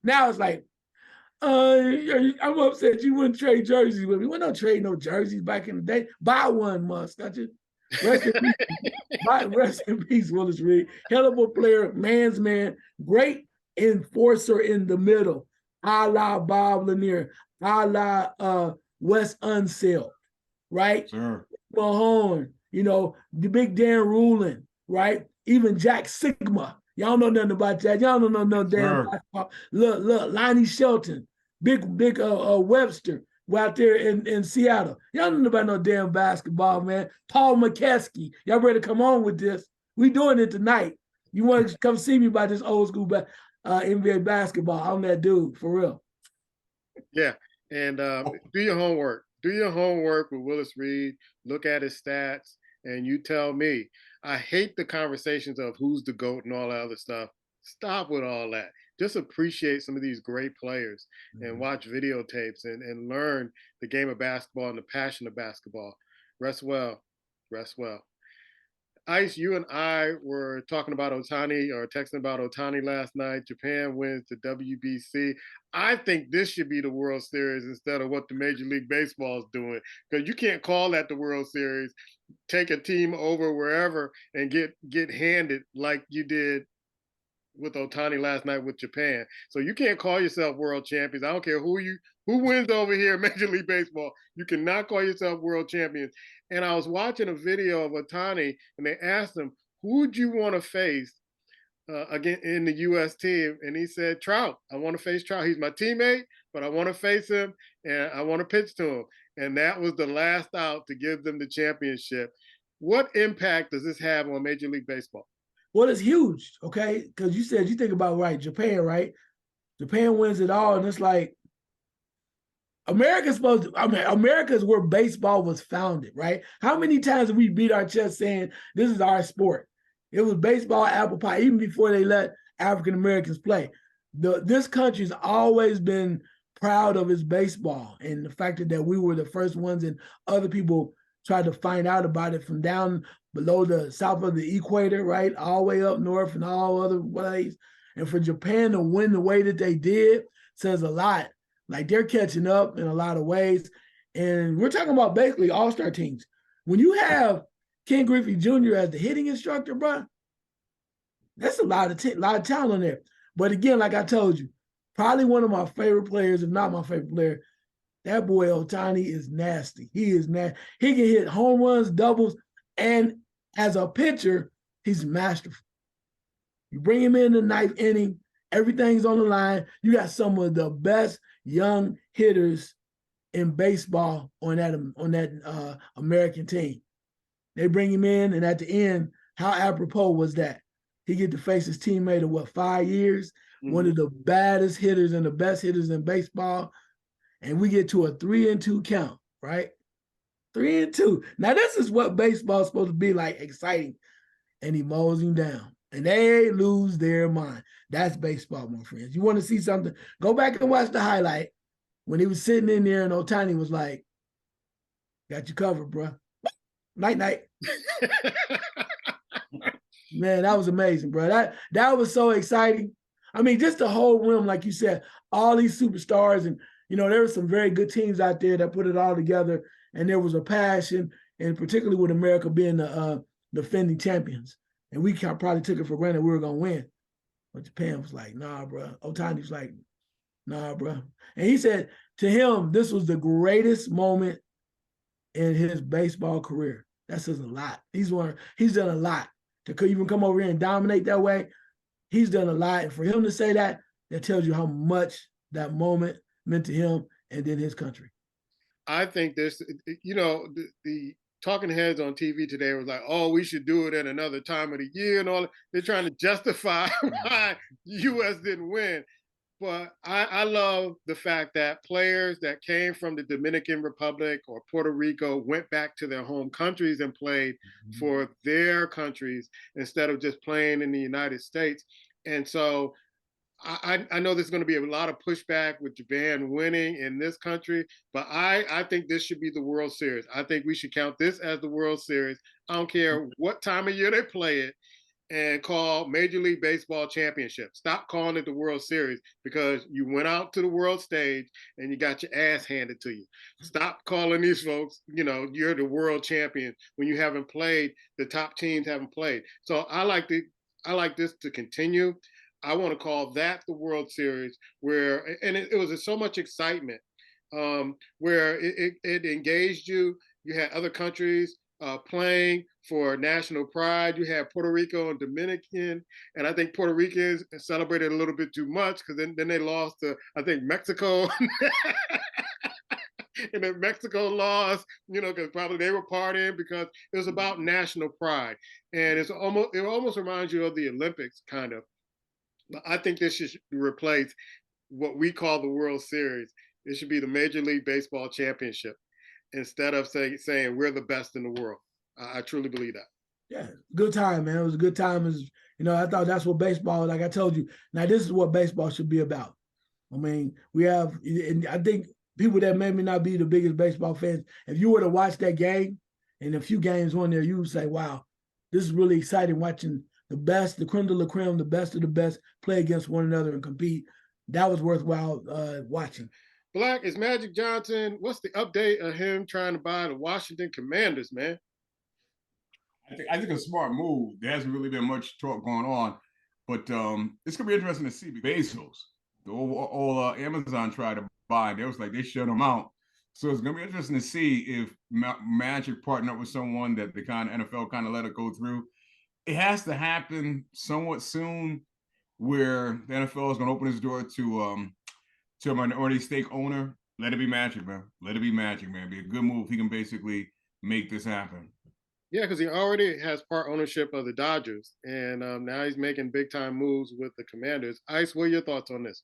Now it's like, I'm upset you wouldn't trade jerseys with me. We don't trade no jerseys back in the day. Buy one, Musk. Got you? Rest in peace, Willis Reed. Hell of a player, man's man, great enforcer in the middle, a la Bob Lanier, a la Wes Unseld, right? Sure. Mahone, you know, the big Dan Rulin, right? Even Jack Sigma. Y'all know nothing about that. Y'all don't know no damn basketball. Look, Lonnie Shelton. Big Webster out there in Seattle. Y'all don't know about no damn basketball, man. Paul McKeskey. Y'all ready to come on with this? We doing it tonight. You want to come see me about this old school NBA basketball? I'm that dude, for real. Yeah, and do your homework. Do your homework with Willis Reed. Look at his stats, and you tell me. I hate the conversations of who's the GOAT and all that other stuff. Stop with all that. Just appreciate some of these great players and watch videotapes and learn the game of basketball and the passion of basketball. Rest well. Rest well. Ice, you and I were talking about Ohtani or texting about Ohtani last night. Japan wins the WBC. I think this should be the World Series instead of what the Major League Baseball is doing, because you can't call that the World Series, take a team over wherever and get handed like you did with Ohtani last night with Japan. So you can't call yourself world champions. I don't care who wins over here in Major League Baseball. You cannot call yourself world champions. And I was watching a video of Ohtani, and they asked him, who would you want to face again in the U.S. team? And he said, Trout. I want to face Trout. He's my teammate, but I want to face him, and I want to pitch to him. And that was the last out to give them the championship. What impact does this have on Major League Baseball? Well, it's huge, okay? Because you think about, right, Japan, right? Japan wins it all, and it's like, America's where baseball was founded, right? How many times have we beat our chest saying, this is our sport? It was baseball, apple pie, even before they let African Americans play. This country's always been proud of its baseball, and the fact that we were the first ones and other people tried to find out about it from down below the south of the equator, right? All the way up north and all other ways. And for Japan to win the way that they did says a lot. Like, they're catching up in a lot of ways. And we're talking about basically all-star teams. When you have Ken Griffey Jr. as the hitting instructor, bro, that's a lot of talent on there. But again, like I told you, probably one of my favorite players, if not my favorite player, that boy Ohtani is nasty. He is nasty. He can hit home runs, doubles, and as a pitcher, he's masterful. You bring him in the ninth inning, everything's on the line. You got some of the best young hitters in baseball on that American team. They bring him in, and at the end, how apropos was that? He get to face his teammate of 5 years? one of the baddest hitters and the best hitters in baseball, and we get to a 3-2 count, right? 3-2. Now, this is what baseball is supposed to be like, exciting. And he mows him down. And they lose their mind. That's baseball, my friends. You want to see something? Go back and watch the highlight when he was sitting in there and Ohtani was like, got you covered, bro. Night-night. Man, that was amazing, bro. That was so exciting. I mean, just the whole room, like you said, all these superstars. And, there were some very good teams out there that put it all together. And there was a passion, and particularly with America being the defending champions. And we probably took it for granted we were going to win. But Japan was like, nah, bro. Otani's like, nah, bro. And he said to him, this was the greatest moment in his baseball career. That says a lot. He's done a lot to even come over here and dominate that way. He's done a lot. And for him to say that tells you how much that moment meant to him and then his country. I think this, the talking heads on TV today was like, oh, we should do it at another time of the year and all. They're trying to justify why the U.S. didn't win. But I love the fact that players that came from the Dominican Republic or Puerto Rico went back to their home countries and played for their countries instead of just playing in the United States. And so I know there's going to be a lot of pushback with Japan winning in this country, but I think this should be the World Series. I think we should count this as the World Series. I don't care what time of year they play it, and call Major League Baseball Championship. Stop calling it the World Series because you went out to the world stage and you got your ass handed to you. Stop calling these folks, you're the world champion when you haven't played, the top teams haven't played. So I like this to continue. I want to call that the World Series, where, and it was so much excitement, where it engaged you. You had other countries playing for national pride. You had Puerto Rico and Dominican, and I think Puerto Ricans celebrated a little bit too much because then they lost to, I think, Mexico. And then Mexico lost, because probably they were partying because it was about national pride. And it almost reminds you of the Olympics, kind of. But I think this should replace what we call the World Series. It should be the Major League Baseball Championship instead of saying we're the best in the world. I truly believe that. Yeah, good time, man. It was a good time. I thought that's what baseball, like I told you, now this is what baseball should be about. I mean, and I think people that maybe not be the biggest baseball fans, if you were to watch that game and a few games on there, you would say, wow, this is really exciting watching the best, the creme de la creme, the best of the best play against one another and compete. That was worthwhile watching. Black, is Magic Johnson, what's the update of him trying to buy the Washington Commanders, man? I think a smart move. There hasn't really been much talk going on, but it's going to be interesting to see. Bezos, the old Amazon tried to buy, they was like, they shut him out. So it's going to be interesting to see if Magic partnered with someone that the kind of NFL kind of let it go through. It has to happen somewhat soon where the NFL is going to open its door to a minority stake owner. Let it be Magic, man. Let it be Magic, man. Be a good move. He can basically make this happen. Yeah, because he already has part ownership of the Dodgers, and now he's making big-time moves with the Commanders. Ice, what are your thoughts on this?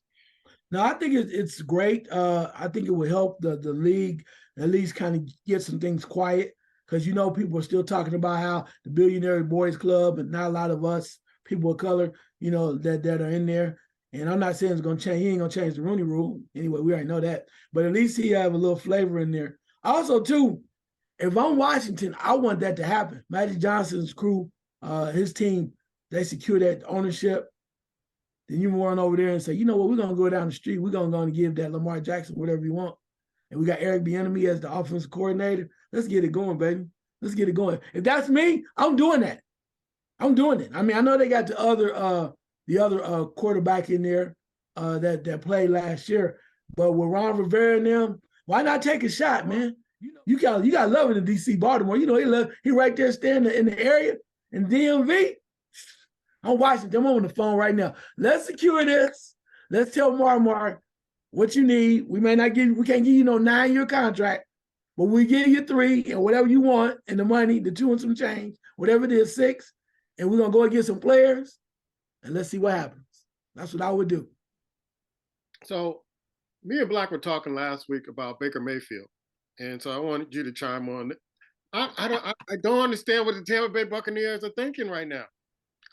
No, I think it's great. I think it will help the league at least kind of get some things quiet because, people are still talking about how the Billionaire Boys Club and not a lot of us, people of color, that are in there. And I'm not saying it's going to change. He ain't going to change the Rooney Rule. Anyway, we already know that. But at least he have a little flavor in there. Also, too, if I'm Washington, I want that to happen. Magic Johnson's crew, his team, they secure that ownership. Then you run over there and say, you know what, we're going to go down the street. We're going to go and give that Lamar Jackson whatever you want. And we got Eric Bieniemy as the offensive coordinator. Let's get it going, baby. Let's get it going. If that's me, I'm doing that. I'm doing it. I mean, I know they got the other quarterback in there that played last year, but with Ron Rivera and them, why not take a shot, man? You got love in the DC Baltimore. He right there standing in the area in DMV. I'm watching them on the phone right now. Let's secure this. Let's tell Mark what you need. We can't give you no 9-year contract, but we give you 3 and whatever you want and the money, the 2 and some change, whatever it is, 6, and we're gonna go and get some players and let's see what happens. That's what I would do. So me and Black were talking last week about Baker Mayfield, and so I wanted you to chime on. I don't understand what the Tampa Bay Buccaneers are thinking right now.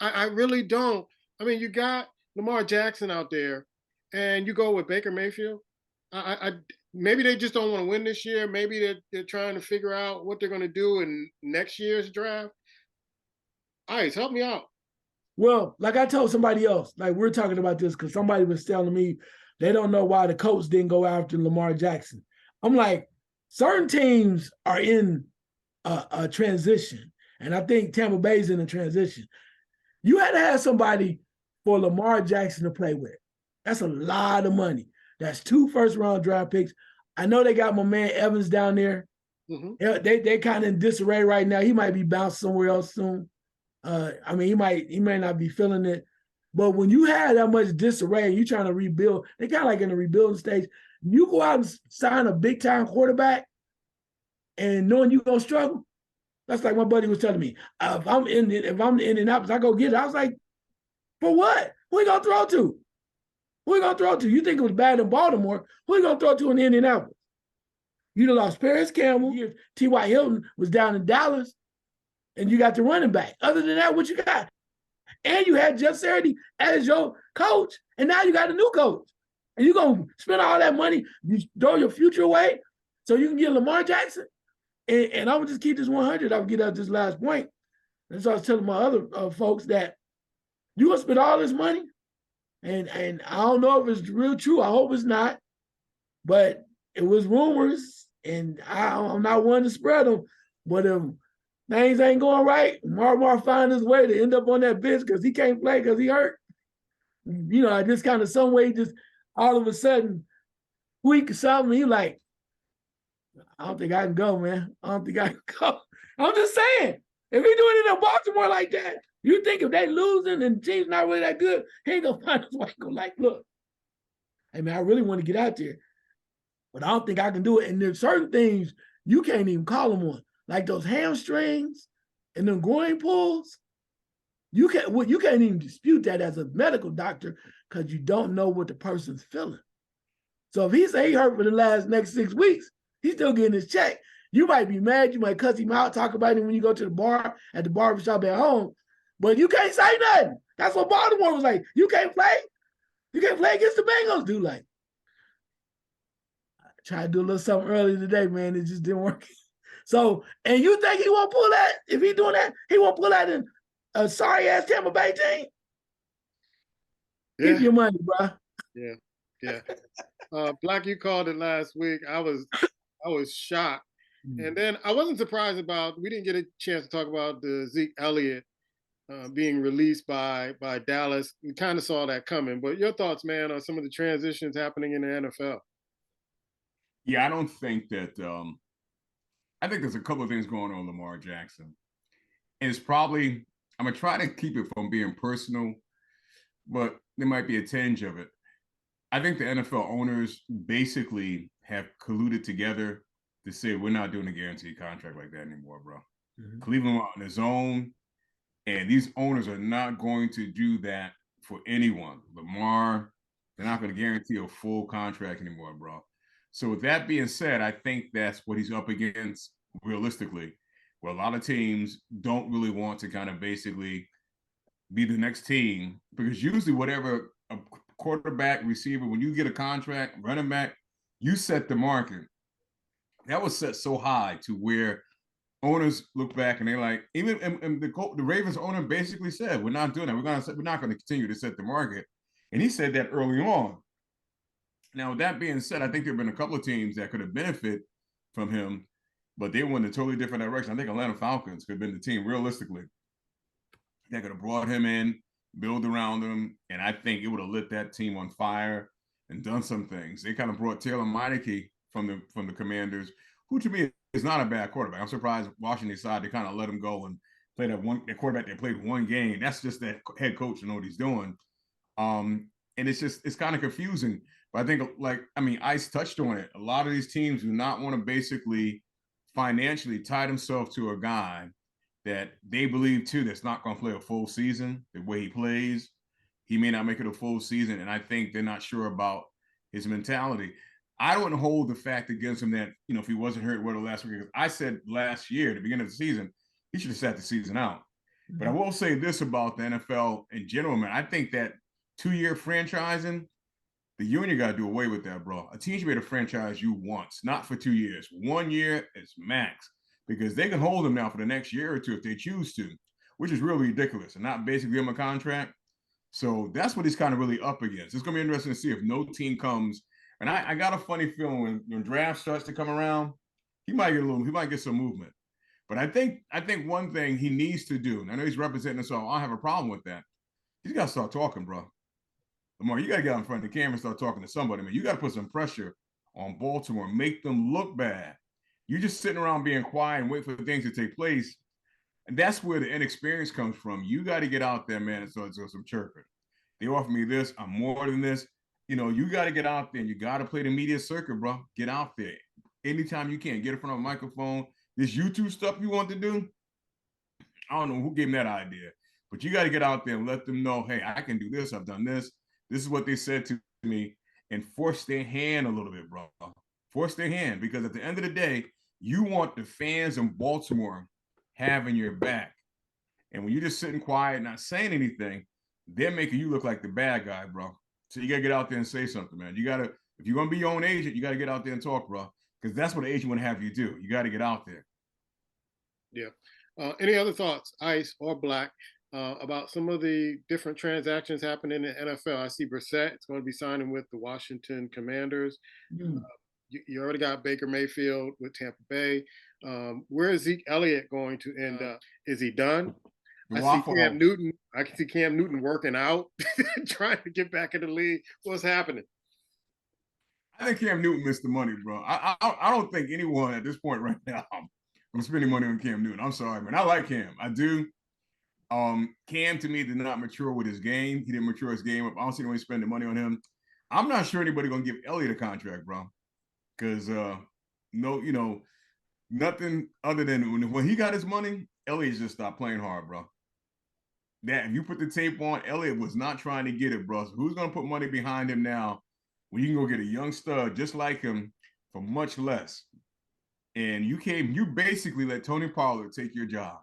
I really don't. I mean, you got Lamar Jackson out there, and you go with Baker Mayfield. I maybe they just don't want to win this year. Maybe they're trying to figure out what they're going to do in next year's draft. Ice, help me out. Well, like I told somebody else, like we're talking about this because somebody was telling me they don't know why the Colts didn't go after Lamar Jackson. I'm like, certain teams are in a transition, and I think Tampa Bay's in a transition. You had to have somebody for Lamar Jackson to play with. That's a lot of money. That's 2 first-round draft picks. I know they got my man Evans down there. Mm-hmm. They kind of in disarray right now. He might be bounced somewhere else soon. I mean, he may not be feeling it. But when you have that much disarray and you're trying to rebuild, they kind of like in the rebuilding stage. You go out and sign a big-time quarterback and knowing you're going to struggle. That's like my buddy was telling me. If I'm in Indianapolis, I go get it. I was like, for what? Who you going to throw to? Who you going to throw to? You think it was bad in Baltimore. Who you going to throw to in Indianapolis? You done lost Paris Campbell. T.Y. Hilton was down in Dallas. And you got the running back. Other than that, what you got? And you had Jeff Saturday as your coach, and now you got a new coach. And you're going to spend all that money, you throw your future away so you can get Lamar Jackson? And I would just keep this 100. I would get out this last point. And so I was telling my other folks that you're going to spend all this money, and I don't know if it's real true. I hope it's not. But it was rumors, and I'm not one to spread them. But things ain't going right, Mar find his way to end up on that bench because he can't play because he hurt. You know, just kind of some way, just all of a sudden, week or something, he like, I don't think I can go, man. I don't think I can go. I'm just saying, if he doing it in Baltimore like that, you think if they losing and the team's not really that good, he ain't gonna find his way to go like, look, hey man, I really want to get out there, but I don't think I can do it. And there's certain things you can't even call them on. Like those hamstrings and them groin pulls, you can't even dispute that as a medical doctor because you don't know what the person's feeling. So if he say he hurt for the next 6 weeks, he's still getting his check. You might be mad, you might cuss him out, talk about him when you go to the bar, at the barbershop at home, but you can't say nothing. That's what Baltimore was like. You can't play? You can't play against the Bengals, dude. Like, I tried to do a little something earlier today, man. It just didn't work. So, and you think he won't pull that? If he's doing that, he won't pull that in a sorry-ass Tampa Bay team? Yeah. Keep your money, bro. Yeah. Black, you called it last week. I was shocked. And then I wasn't surprised we didn't get a chance to talk about the Zeke Elliott being released by Dallas. We kind of saw that coming. But your thoughts, man, on some of the transitions happening in the NFL? Yeah, I don't think that I think there's a couple of things going on with Lamar Jackson. And it's probably, I'm going to try to keep it from being personal, but there might be a tinge of it. I think the NFL owners basically have colluded together to say, we're not doing a guaranteed contract like that anymore, bro. Mm-hmm. Cleveland on his own, and these owners are not going to do that for anyone. Lamar, they're not going to guarantee a full contract anymore, bro. So with that being said, I think that's what he's up against realistically, where a lot of teams don't really want to kind of basically be the next team, because usually whatever a quarterback, receiver, when you get a contract, running back, you set the market. That was set so high to where owners look back and they're like, even and the Ravens owner basically said, we're not doing that. We're not going to continue to set the market. And he said that early on. Now, with that being said, I think there have been a couple of teams that could have benefited from him, but they went in a totally different direction. I think Atlanta Falcons could have been the team, realistically, that could have brought him in, build around him, and I think it would have lit that team on fire and done some things. They kind of brought Taylor Meineke from the Commanders, who to me is not a bad quarterback. I'm surprised Washington decided to kind of let him go and play that quarterback that played one game. That's just that head coach to know what he's doing. And it's kind of confusing. But I think, Ice touched on it. A lot of these teams do not want to basically financially tie themselves to a guy that they believe, too, that's not going to play a full season the way he plays. he may not make it a full season, and I think they're not sure about his mentality. I don't hold the fact against him that, if he wasn't hurt well last week. I said last year, at the beginning of the season, he should have sat the season out. Mm-hmm. But I will say this about the NFL in general, man. I think that 2-year franchising, the union got to do away with that, bro. A team should be able to franchise you once, not for 2 years. 1 year is max, because they can hold them now for the next year or two if they choose to, which is really ridiculous, and not basically give them a contract. So that's what he's kind of really up against. It's going to be interesting to see if no team comes. And I got a funny feeling when draft starts to come around, he might get some movement. But I think one thing he needs to do, and I know he's representing us all, I don't have a problem with that. He's got to start talking, bro. Lamar, you got to get out in front of the camera and start talking to somebody, man. You got to put some pressure on Baltimore, make them look bad. You're just sitting around being quiet and wait for things to take place. And that's where the inexperience comes from. You got to get out there, man, and start doing some chirping. They offer me this. I'm more than this. You got to get out there and you got to play the media circuit, bro. Get out there. Anytime you can. Get in front of a microphone. This YouTube stuff you want to do, I don't know who gave them that idea. But you got to get out there and let them know, hey, I can do this. I've done this. This is what they said to me. And force their hand a little bit, bro. Force their hand. Because at the end of the day, you want the fans in Baltimore having your back. And when you're just sitting quiet, not saying anything, they're making you look like the bad guy, bro. So you got to get out there and say something, man. You got to, if you're going to be your own agent, you got to get out there and talk, bro. Because that's what an agent would have you do. You got to get out there. Yeah. Any other thoughts, Ice or Black, about some of the different transactions happening in the NFL? I see Brissett is going to be signing with the Washington Commanders. You already got Baker Mayfield with Tampa Bay. Where is Zeke Elliott going to end up? Is he done? I can see Cam Newton working out, trying to get back in the league. What's happening? I think Cam Newton missed the money, bro. I don't think anyone at this point right now I'm spending money on Cam Newton. I'm sorry, man. I like Cam. I do. Cam, to me, did not mature with his game. He didn't mature his game up. I don't see anyone spending money on him. I'm not sure anybody going to give Elliott a contract, bro. Because, nothing other than when he got his money, Elliott just stopped playing hard, bro. That if you put the tape on, Elliott was not trying to get it, bro. So who's going to put money behind him now when you can go get a young stud just like him for much less? And you basically let Tony Pollard take your job.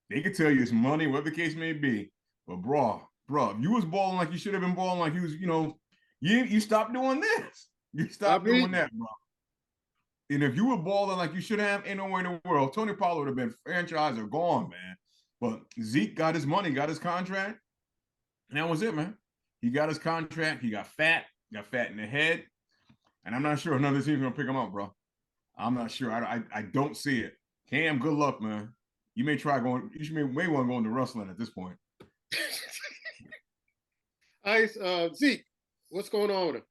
They could tell you it's money, whatever the case may be. But bro, if you was balling like you should have been balling, like you was, you stopped doing this. You stopped doing that, bro. And if you were balling like you should have, ain't nowhere in the world, Tony Pollard would have been franchised or gone, man. But Zeke got his money, got his contract, and that was it, man. He got his contract. He got fat in the head, and I'm not sure another team's gonna pick him up, bro. I'm not sure. I don't see it. Cam, good luck, man. You may try going. You may want to go into wrestling at this point. Ice, Zeke, what's going on with him?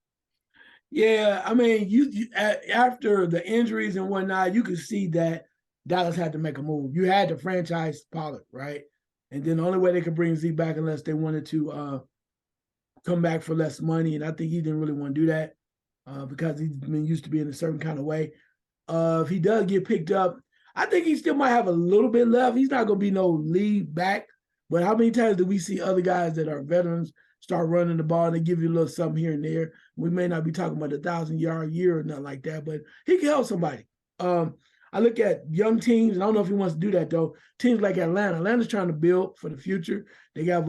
Yeah, I mean, you after the injuries and whatnot, you could see that Dallas had to make a move. You had to franchise Pollard, right? And then the only way they could bring Zeke back unless they wanted to come back for less money. And I think he didn't really want to do that because he's been used to being a certain kind of way. If he does get picked up, I think he still might have a little bit left. He's not going to be no lead back. But how many times do we see other guys that are veterans start running the ball and they give you a little something here and there? We may not be talking about 1,000-yard year or nothing like that, but he can help somebody. I look at young teams, and I don't know if he wants to do that, though. Teams like Atlanta. Atlanta's trying to build for the future. They have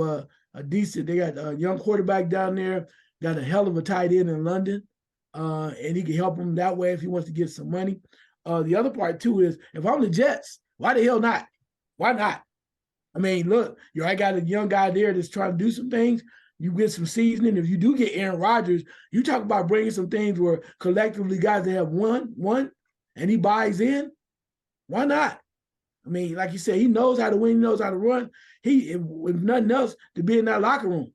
they got a young quarterback down there, got a hell of a tight end in London, and he can help them that way if he wants to get some money. The other part, too, is if I'm the Jets, why the hell not? Why not? I mean, look, I got a young guy there that's trying to do some things. You get some seasoning. If you do get Aaron Rodgers, you talk about bringing some things where collectively guys that have won, and he buys in. Why not? I mean, like you said, he knows how to win, he knows how to run. If nothing else, to be in that locker room.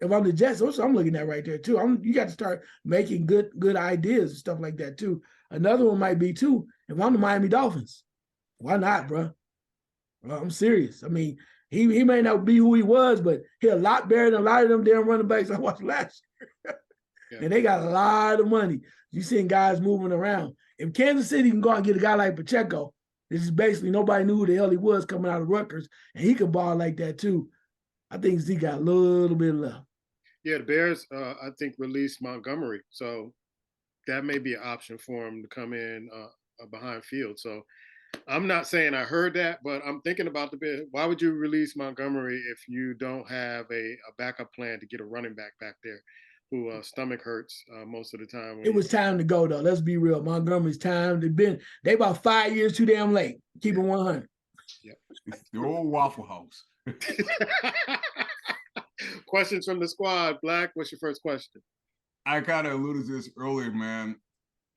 If I'm the Jets, that's what I'm looking at right there, too. You got to start making good ideas and stuff like that, too. Another one might be, too, if I'm the Miami Dolphins. Why not, bro? Well, I'm serious. I mean, he may not be who he was, but he's a lot better than a lot of them damn running backs I watched last year. Yeah. And they got a lot of money. You're seeing guys moving around. If Kansas City can go out and get a guy like Pacheco, this is basically nobody knew who the hell he was coming out of Rutgers, and he could ball like that too. I think Zeke got a little bit left. Yeah, the Bears, I think, released Montgomery, so that may be an option for him to come in behind field. So I'm not saying I heard that, but I'm thinking about the Bears. Why would you release Montgomery if you don't have a backup plan to get a running back there who stomach hurts most of the time? It was time to go though. Let's be real. Montgomery's time. They about 5 years too damn late. Keep it 100. Yep. It's the old Waffle House. Questions from the squad. Black, what's your first question? I kind of alluded to this earlier, man.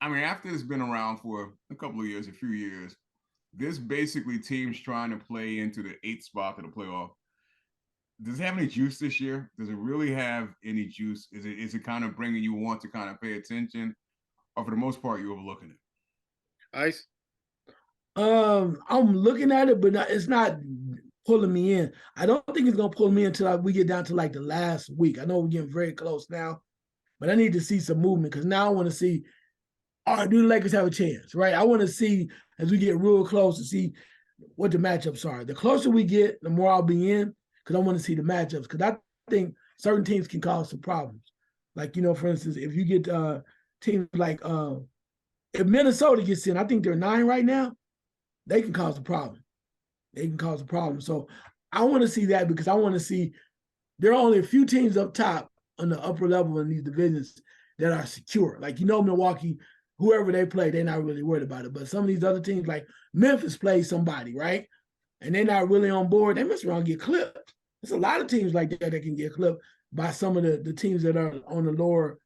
I mean, after it's been around for a couple of years, a few years, this basically teams trying to play into the 8th spot of the playoff. Does it have any juice this year? Does it really have any juice? Is it kind of bringing you want to kind of pay attention, or for the most part, you're overlooking it? Ice? I'm looking at it, but it's not pulling me in. I don't think it's gonna pull me until we get down to like the last week. I know we're getting very close now, but I need to see some movement because now I want to see, all right, do the Lakers have a chance, right? I want to see as we get real close to see what the matchups are. The closer we get, the more I'll be in because I want to see the matchups because I think certain teams can cause some problems. Like, for instance, if you get teams like if Minnesota gets in, I think they're 9 right now, they can cause a problem. So I want to see that because I want to see there are only a few teams up top on the upper level in these divisions that are secure. Like, Milwaukee, whoever they play, they're not really worried about it. But some of these other teams, like Memphis, plays somebody, right? And they're not really on board. They mess around and get clipped. There's a lot of teams like that can get clipped by some of the teams that are on the lower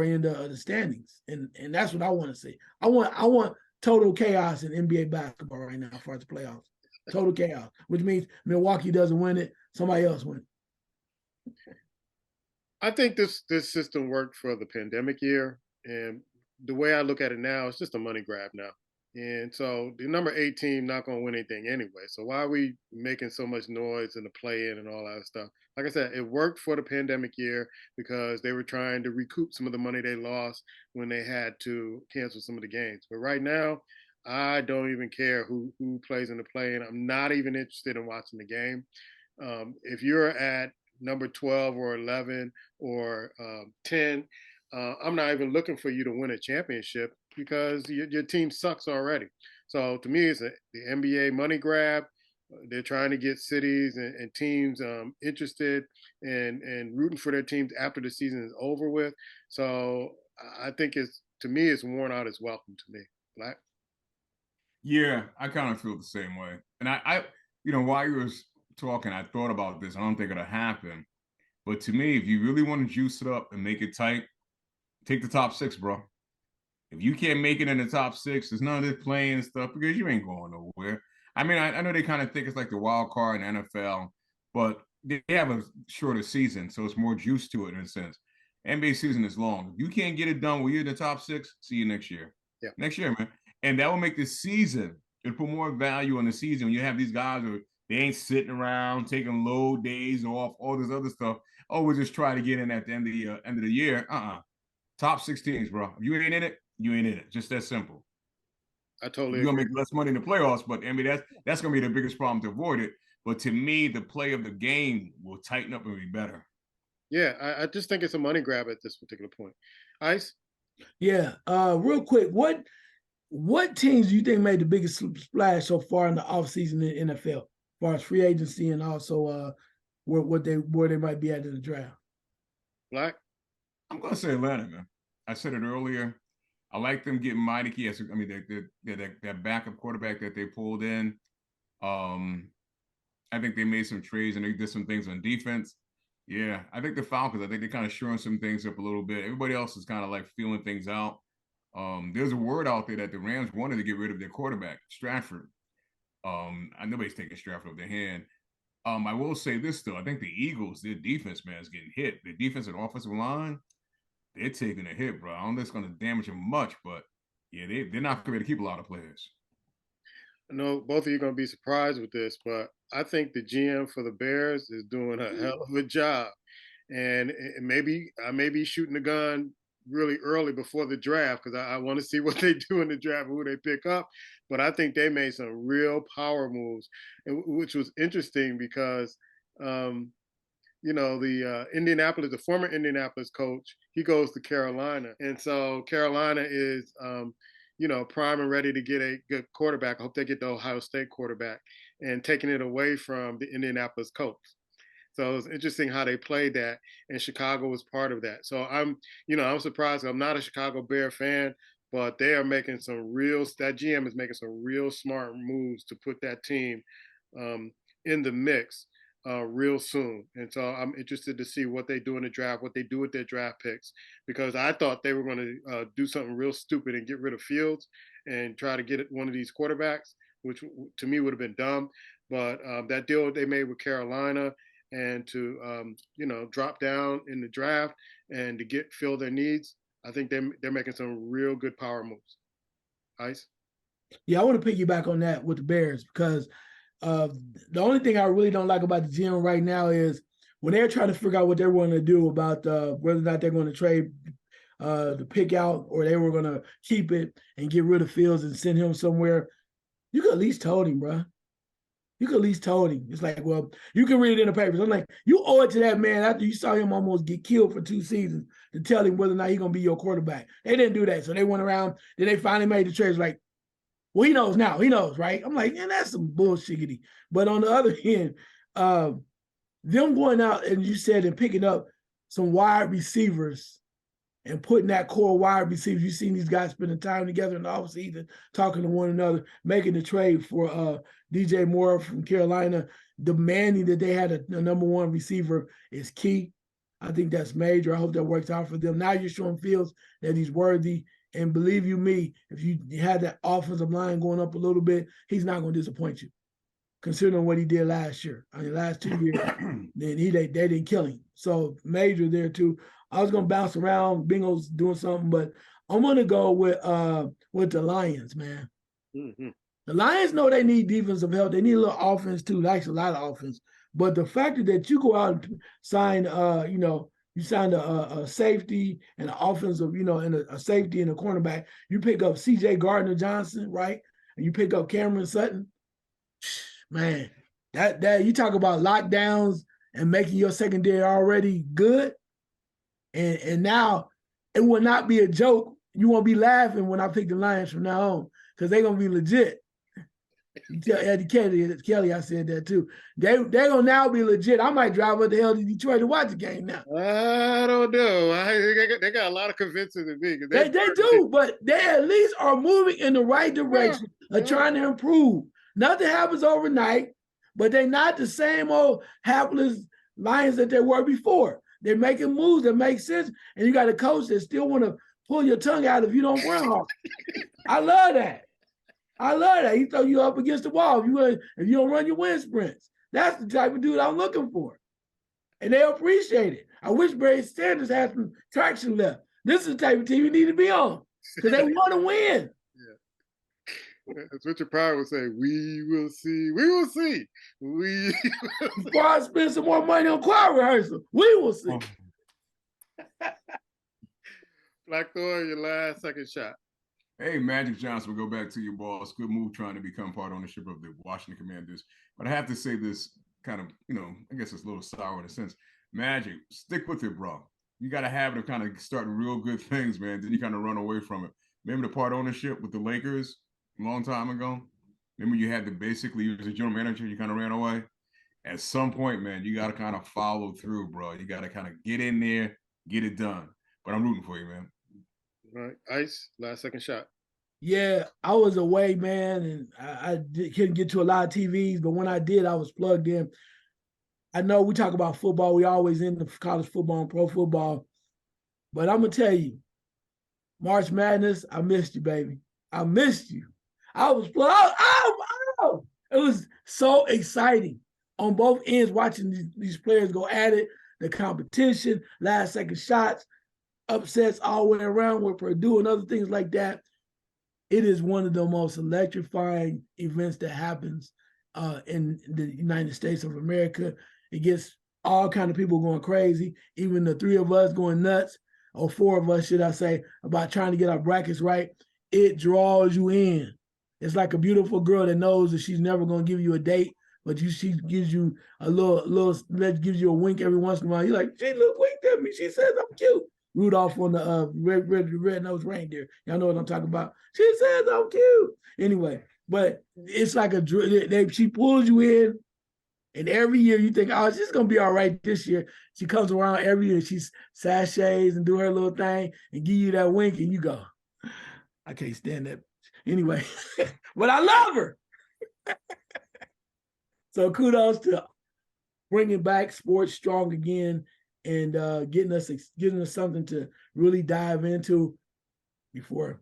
end of the standings. And that's what I want to see. I want total chaos in NBA basketball right now as far as the playoffs. Total chaos, which means Milwaukee doesn't win it, somebody else wins. I think this system worked for the pandemic year, and the way I look at it now, it's just a money grab now. And so the number 8 team not going to win anything anyway. So why are we making so much noise in the play-in and all that stuff? Like I said, it worked for the pandemic year because they were trying to recoup some of the money they lost when they had to cancel some of the games. But right now, I don't even care who plays in the play-in. I'm not even interested in watching the game. If you're at number 12 or 11 or 10, I'm not even looking for you to win a championship because your team sucks already. So to me, it's the NBA money grab. They're trying to get cities and teams interested and rooting for their teams after the season is over with. So I think it's worn out its welcome to me. Black? Yeah, I kind of feel the same way. And I while you was talking, I thought about this. I don't think it'll happen. But to me, if you really want to juice it up and make it tight, take the top 6, bro. If you can't make it in the top 6, there's none of this playing and stuff because you ain't going nowhere. I mean, I know they kind of think it's like the wild card in the NFL, but they have a shorter season, so it's more juice to it in a sense. NBA season is long. If you can't get it done when you're in the top 6, see you next year. Yeah. Next year, man. And that will make the season, it'll put more value on the season when you have these guys who they ain't sitting around taking low days off, all this other stuff. Oh, we'll just try to get in at the end of the year. Top 16s, bro. If you ain't in it, you ain't in it. Just that simple. I totally You're gonna agree. make less money in the playoffs, but I mean that's gonna be the biggest problem to avoid it. But to me, the play of the game will tighten up and be better. Yeah, I just think it's a money grab at this particular point. Ice? Yeah. Real quick, what teams do you think made the biggest splash so far in the offseason in the NFL, as far as free agency and also where they might be at in the draft? Black? I'm gonna say Atlanta, man. I said it earlier. I like them getting Meineke. I mean, that backup quarterback that they pulled in. I think they made some trades and they did some things on defense. Yeah, I think the Falcons, I think they're kind of shoring some things up a little bit. Everybody else is kind of like feeling things out. There's a word out there that the Rams wanted to get rid of their quarterback, Stratford. Nobody's taking Stratford off their hand. I will say this, though. I think the Eagles, their defense, man, is getting hit. The defense and offensive line, they're taking a hit, bro. I don't think it's going to damage them much, but yeah, they're not going to keep a lot of players. I know both of you are going to be surprised with this, but I think the GM for the Bears is doing a hell of a job. And maybe I may be shooting the gun really early before the draft because I want to see what they do in the draft and who they pick up. But I think they made some real power moves, which was interesting because the Indianapolis, the former Indianapolis coach, he goes to Carolina. And so Carolina is, prime and ready to get a good quarterback. I hope they get the Ohio State quarterback and taking it away from the Indianapolis Colts. So it's interesting how they played that, and Chicago was part of that. So I'm surprised. I'm not a Chicago Bear fan, but they are making that GM is making some real smart moves to put that team in the mix real soon. And so I'm interested to see what they do in the draft, what they do with their draft picks, because I thought they were going to do something real stupid and get rid of Fields and try to get one of these quarterbacks, which to me would have been dumb. But that deal they made with Carolina and to drop down in the draft and to fill their needs, I think they're making some real good power moves. Ice? Yeah, I want to piggyback on that with the Bears because the only thing I really don't like about the GM right now is when they're trying to figure out what they're going to do about whether or not they're going to trade the pick out or they were going to keep it and get rid of Fields and send him somewhere. You could at least told him, bro. You could at least told him. It's like, well, you can read it in the papers. I'm like, you owe it to that man after you saw him almost get killed for 2 seasons to tell him whether or not he's going to be your quarterback. They didn't do that. So they went around. Then they finally made the trades like, well, he knows now. He knows, right? I'm like, man, that's some bullshit. But on the other hand, them going out, and you said, and picking up some wide receivers and putting that core wide receivers. You've seen these guys spending time together in the offseason, talking to one another, making the trade for DJ Moore from Carolina, demanding that they had a number one receiver is key. I think that's major. I hope that works out for them. Now you're showing Fields that he's worthy. And believe you me, if you had that offensive line going up a little bit, he's not going to disappoint you, considering what he did last year. I mean, last 2 years, then they didn't kill him. So major there too. I was going to bounce around. Bingo's doing something, but I'm going to go with the Lions, man. Mm-hmm. The Lions know they need defensive help. They need a little offense too. Actually, a lot of offense. But the fact that you go out and sign, you signed a safety and an offensive, and a safety and a cornerback. You pick up C.J. Gardner-Johnson, right? And you pick up Cameron Sutton. Man, that you talk about lockdowns and making your secondary already good. And now it will not be a joke. You won't be laughing when I pick the Lions from now on because they're going to be legit. You tell Eddie Kelly, I said that too. They're going to now be legit. I might drive up the hell to Detroit to watch the game now. I don't know. They got a lot of convincing to me. They do, but they at least are moving in the right direction of trying to improve. Nothing happens overnight, but they're not the same old hapless Lions that they were before. They're making moves that make sense, and you got a coach that still want to pull your tongue out if you don't run hard. I love that. He throw you up against the wall if you don't run your wind sprints. That's the type of dude I'm looking for. And they appreciate it. I wish Barry Sanders had some traction left. This is the type of team you need to be on because they want to win. Yeah. As Richard Pryor would say, we will see. We will see. Before I spend some more money on choir rehearsal, we will see. Blackthorn, your last second shot. Hey, Magic Johnson, we'll go back to your boss. Good move trying to become part ownership of the Washington Commanders. But I have to say this kind of, I guess it's a little sour in a sense. Magic, stick with it, bro. You got to have it of kind of starting real good things, man. Then you kind of run away from it. Remember the part ownership with the Lakers a long time ago? Remember you had to basically use a general manager, you kind of ran away? At some point, man, you got to kind of follow through, bro. You got to kind of get in there, get it done. But I'm rooting for you, man. All right, Ice, last second shot. Yeah, I was away, man, and I couldn't get to a lot of TVs, but when I did, I was plugged in. I know we talk about football. We always into college football and pro football. But I'm going to tell you, March Madness, I missed you, baby. I missed you. I was plugged. Oh! It was so exciting on both ends watching these players go at it, the competition, last-second shots, upsets all the way around with Purdue and other things like that. It is one of the most electrifying events that happens in the United States of America. It gets all kind of people going crazy, even the three of us going nuts, or four of us, should I say, about trying to get our brackets right. It draws you in. It's like a beautiful girl that knows that she's never going to give you a date, but she gives you a little gives you a wink every once in a while. You're like, she winked at me. She says I'm cute. Rudolph on the red-nosed reindeer. Y'all know what I'm talking about. She says I'm cute. Anyway, but it's like she pulls you in, and every year you think, oh, she's gonna be all right this year. She comes around every year. She sachets and do her little thing and give you that wink, and you go, I can't stand that. Anyway, but I love her. So kudos to bringing back sports strong again and getting us something to really dive into before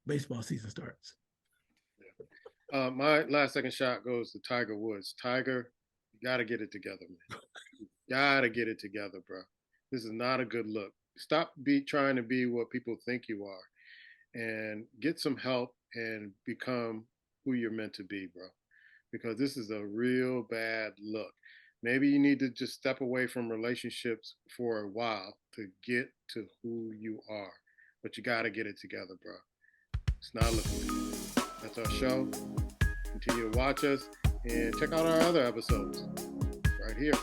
baseball season starts. My last second shot goes to Tiger Woods. Tiger, you got to get it together, man. You got to get it together, bro. This is not a good look. Stop trying to be what people think you are and get some help and become who you're meant to be, bro. Because this is a real bad look. Maybe you need to just step away from relationships for a while to get to who you are. But you got to get it together, bro. It's not looking good. That's our show. Continue to watch us and check out our other episodes right here.